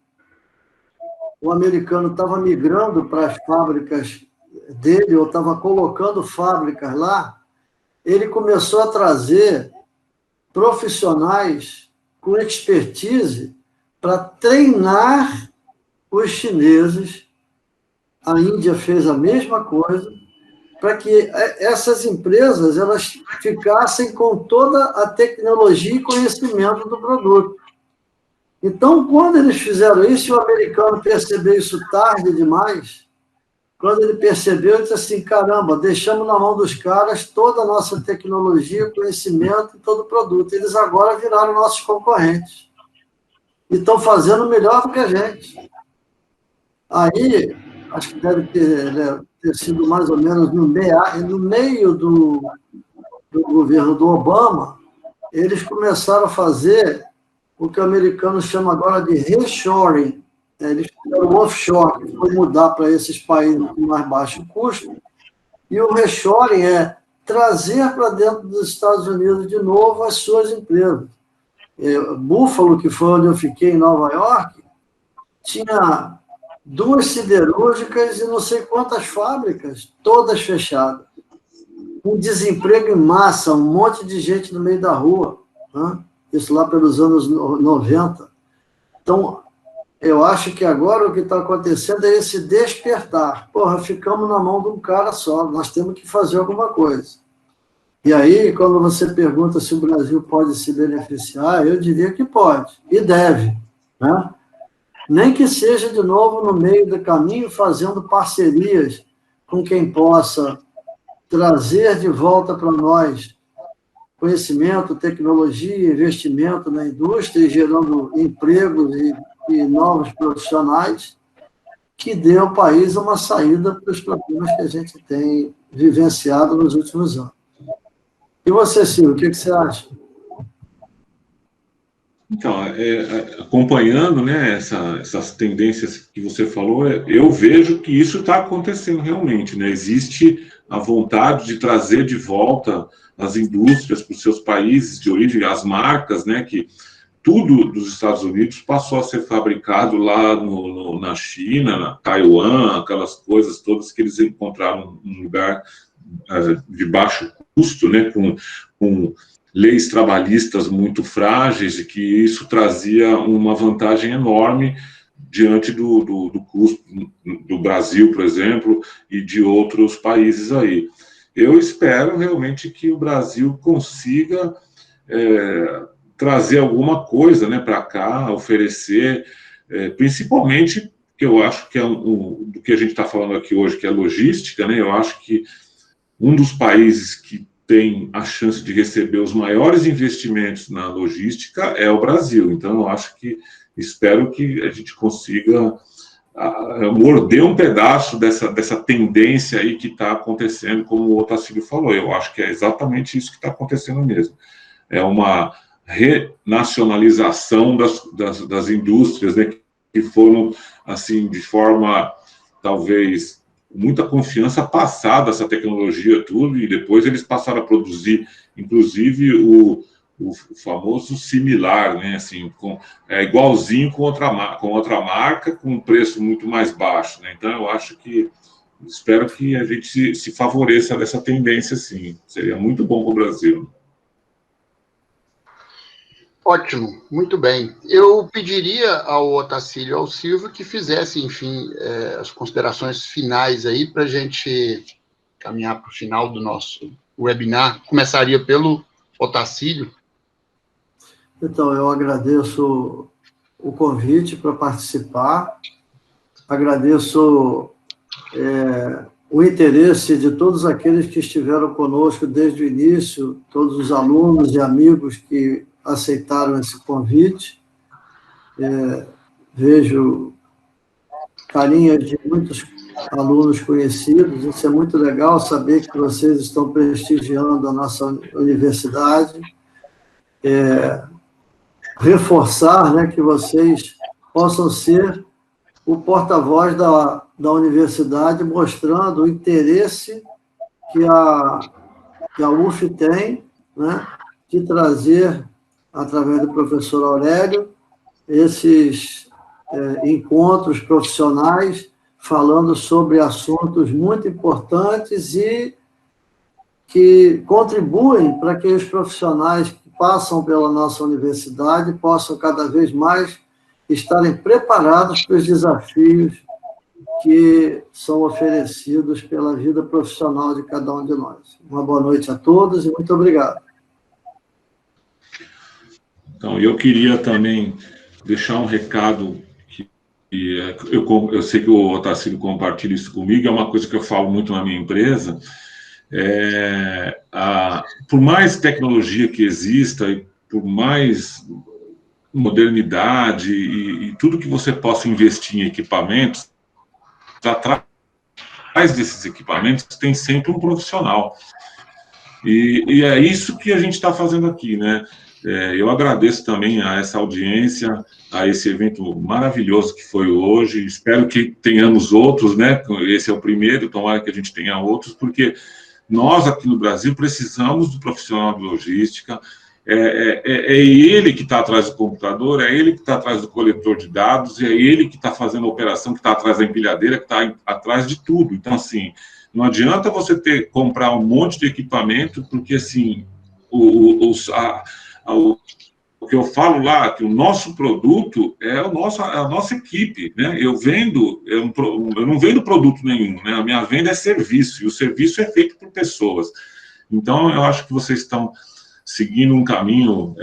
o americano estava migrando para as fábricas dele, ou estava colocando fábricas lá, ele começou a trazer profissionais com expertise para treinar os chineses. A Índia fez a mesma coisa, para que essas empresas elas ficassem com toda a tecnologia e conhecimento do produto. Então, quando eles fizeram isso, o americano percebeu isso tarde demais. Quando ele percebeu, ele disse assim, caramba, deixamos na mão dos caras toda a nossa tecnologia, conhecimento e todo o produto. Eles agora viraram nossos concorrentes. E estão fazendo melhor do que a gente. Aí, acho que deve ter sido mais ou menos no meio do governo do Obama, eles começaram a fazer o que o americano chama agora de reshoring. Eles fizeram o offshore, que foi mudar para esses países com mais baixo custo, e o reshoring é trazer para dentro dos Estados Unidos de novo as suas empresas. Buffalo, que foi onde eu fiquei, em Nova York, tinha 2 siderúrgicas e não sei quantas fábricas, todas fechadas. Um desemprego em massa, um monte de gente no meio da rua, né? Isso lá pelos anos 90. Então, eu acho que agora o que está acontecendo é esse despertar. Porra, ficamos na mão de um cara só, nós temos que fazer alguma coisa. E aí, quando você pergunta se o Brasil pode se beneficiar, eu diria que pode, e deve, né? Nem que seja, de novo, no meio do caminho, fazendo parcerias com quem possa trazer de volta para nós conhecimento, tecnologia, investimento na indústria, gerando empregos e novos profissionais, que dê ao país uma saída para os problemas que a gente tem vivenciado nos últimos anos. E você, Silvio, o que você acha? Então, acompanhando, né, essas tendências que você falou, eu vejo que isso está acontecendo realmente, né? Existe a vontade de trazer de volta as indústrias para os seus países de origem, as marcas, né, que tudo dos Estados Unidos passou a ser fabricado lá na China, na Taiwan, aquelas coisas todas que eles encontraram um lugar de baixo custo, né, com leis trabalhistas muito frágeis, e que isso trazia uma vantagem enorme diante do custo do Brasil, por exemplo, e de outros países aí. Eu espero realmente que o Brasil consiga trazer alguma coisa, né, para cá, oferecer, principalmente, que eu acho que do que a gente está falando aqui hoje, que é logística, né, eu acho que um dos países que tem a chance de receber os maiores investimentos na logística é o Brasil. Então, eu acho que, espero que a gente consiga morder um pedaço dessa tendência aí que está acontecendo, como o Otacílio falou. Eu acho que é exatamente isso que está acontecendo mesmo. É uma renacionalização das indústrias, né, que foram, assim, de forma, talvez, muita confiança passada essa tecnologia tudo, e depois eles passaram a produzir, inclusive, o famoso similar, né, assim, igualzinho com outra marca, com um preço muito mais baixo, né? Então, eu acho que, espero que a gente se favoreça dessa tendência, sim. Seria muito bom para o Brasil. Ótimo, muito bem. Eu pediria ao Otacílio e ao Silvio que fizessem, enfim, as considerações finais aí para a gente caminhar para o final do nosso webinar. Começaria pelo Otacílio. Então, eu agradeço o convite para participar, agradeço o interesse de todos aqueles que estiveram conosco desde o início, todos os alunos e amigos que aceitaram esse convite. Vejo carinhas de muitos alunos conhecidos, isso é muito legal saber que vocês estão prestigiando a nossa universidade. Reforçar, né, que vocês possam ser o porta-voz da universidade, mostrando o interesse que a UF tem, né, de trazer, através do professor Aurélio, esses encontros profissionais falando sobre assuntos muito importantes e que contribuem para que os profissionais que passam pela nossa universidade possam cada vez mais estarem preparados para os desafios que são oferecidos pela vida profissional de cada um de nós. Uma boa noite a todos e muito obrigado. Então, eu queria também deixar um recado que eu sei que o Otacílio compartilha isso comigo, é uma coisa que eu falo muito na minha empresa. Por mais tecnologia que exista, e por mais modernidade e tudo que você possa investir em equipamentos, atrás desses equipamentos tem sempre um profissional. E é isso que a gente está fazendo aqui, né? Eu agradeço também a essa audiência, a esse evento maravilhoso que foi hoje. Espero que tenhamos outros, né? Esse é o primeiro, tomara que a gente tenha outros, porque nós aqui no Brasil precisamos do profissional de logística. É ele que está atrás do computador, é ele que está atrás do coletor de dados, é ele que está fazendo a operação, que está atrás da empilhadeira, que está atrás de tudo. Então, assim, não adianta você comprar um monte de equipamento, porque, assim, o que eu falo lá, que o nosso produto é a nossa equipe, né? Eu não vendo produto nenhum, né? A minha venda é serviço, e o serviço é feito por pessoas. Então, eu acho que vocês estão seguindo um caminho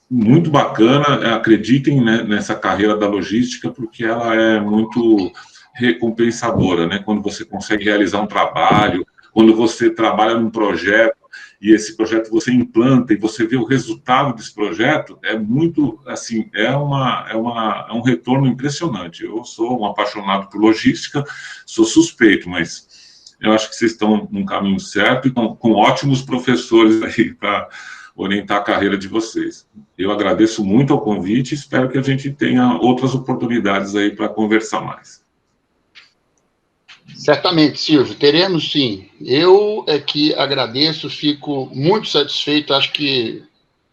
muito bacana. Acreditem, né, nessa carreira da logística, porque ela é muito recompensadora, né? Quando você consegue realizar um trabalho, quando você trabalha num projeto, e esse projeto você implanta, e você vê o resultado desse projeto, é muito, assim, é um retorno impressionante. Eu sou um apaixonado por logística, sou suspeito, mas eu acho que vocês estão num caminho certo e com ótimos professores aí para orientar a carreira de vocês. Eu agradeço muito ao convite e espero que a gente tenha outras oportunidades aí para conversar mais. Certamente, Silvio, teremos sim. Eu é que agradeço, fico muito satisfeito, acho que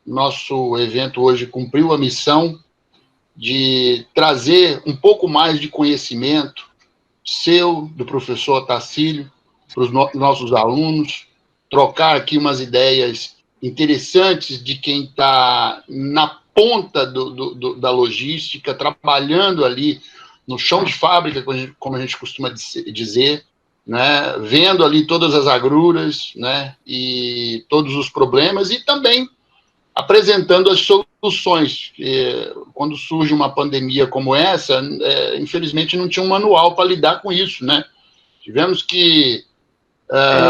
nosso evento hoje cumpriu a missão de trazer um pouco mais de conhecimento seu, do professor Otacílio, para os nossos alunos, trocar aqui umas ideias interessantes de quem está na ponta da logística, trabalhando ali no chão de fábrica, como a gente costuma dizer, né, vendo ali todas as agruras, né, e todos os problemas, e também apresentando as soluções. Quando surge uma pandemia como essa, infelizmente não tinha um manual para lidar com isso, né? Tivemos que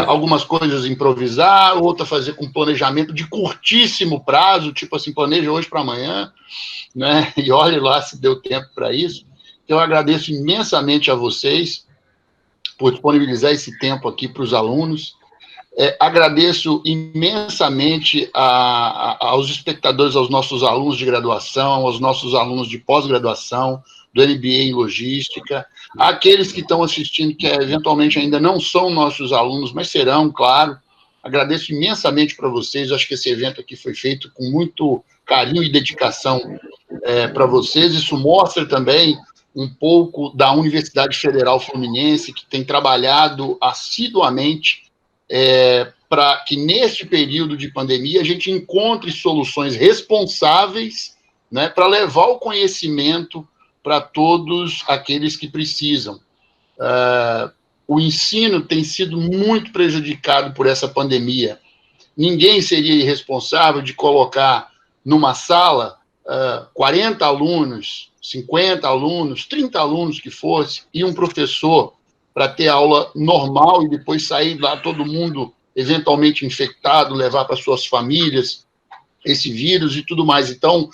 algumas coisas improvisar, outra fazer com planejamento de curtíssimo prazo, tipo assim, planeja hoje para amanhã, né? E olhe lá se deu tempo para isso. Então, eu agradeço imensamente a vocês por disponibilizar esse tempo aqui para os alunos. Agradeço imensamente aos espectadores, aos nossos alunos de graduação, aos nossos alunos de pós-graduação, do MBA em Logística, àqueles que estão assistindo, que eventualmente ainda não são nossos alunos, mas serão, claro. Agradeço imensamente para vocês, acho que esse evento aqui foi feito com muito carinho e dedicação para vocês. Isso mostra também um pouco da Universidade Federal Fluminense, que tem trabalhado assiduamente para que, neste período de pandemia, a gente encontre soluções responsáveis, né, para levar o conhecimento para todos aqueles que precisam. O ensino tem sido muito prejudicado por essa pandemia. Ninguém seria irresponsável de colocar numa sala 40 alunos, 50 alunos, 30 alunos que fosse, e um professor para ter aula normal e depois sair lá todo mundo eventualmente infectado, levar para suas famílias esse vírus e tudo mais. Então,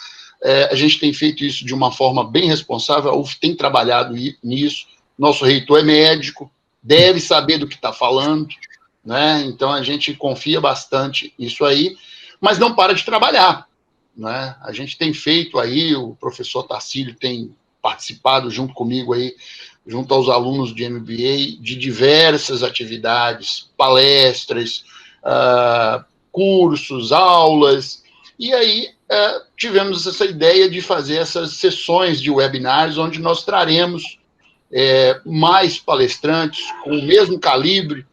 a gente tem feito isso de uma forma bem responsável, a UF tem trabalhado nisso, nosso reitor é médico, deve saber do que está falando, né? Então a gente confia bastante nisso aí, mas não para de trabalhar, né? A gente tem feito aí, o professor Otacílio tem participado junto comigo aí, junto aos alunos de MBA, de diversas atividades, palestras, cursos, aulas, e aí tivemos essa ideia de fazer essas sessões de webinários, onde nós traremos mais palestrantes com o mesmo calibre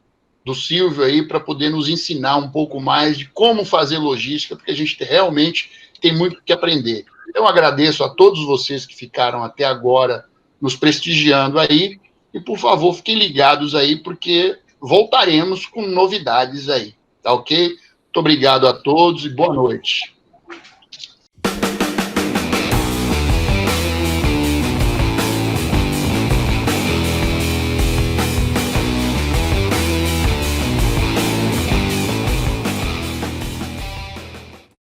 do Silvio aí, para poder nos ensinar um pouco mais de como fazer logística, porque a gente realmente tem muito que aprender. Eu agradeço a todos vocês que ficaram até agora nos prestigiando aí, e, por favor, fiquem ligados aí, porque voltaremos com novidades aí, tá ok? Muito obrigado a todos e boa noite.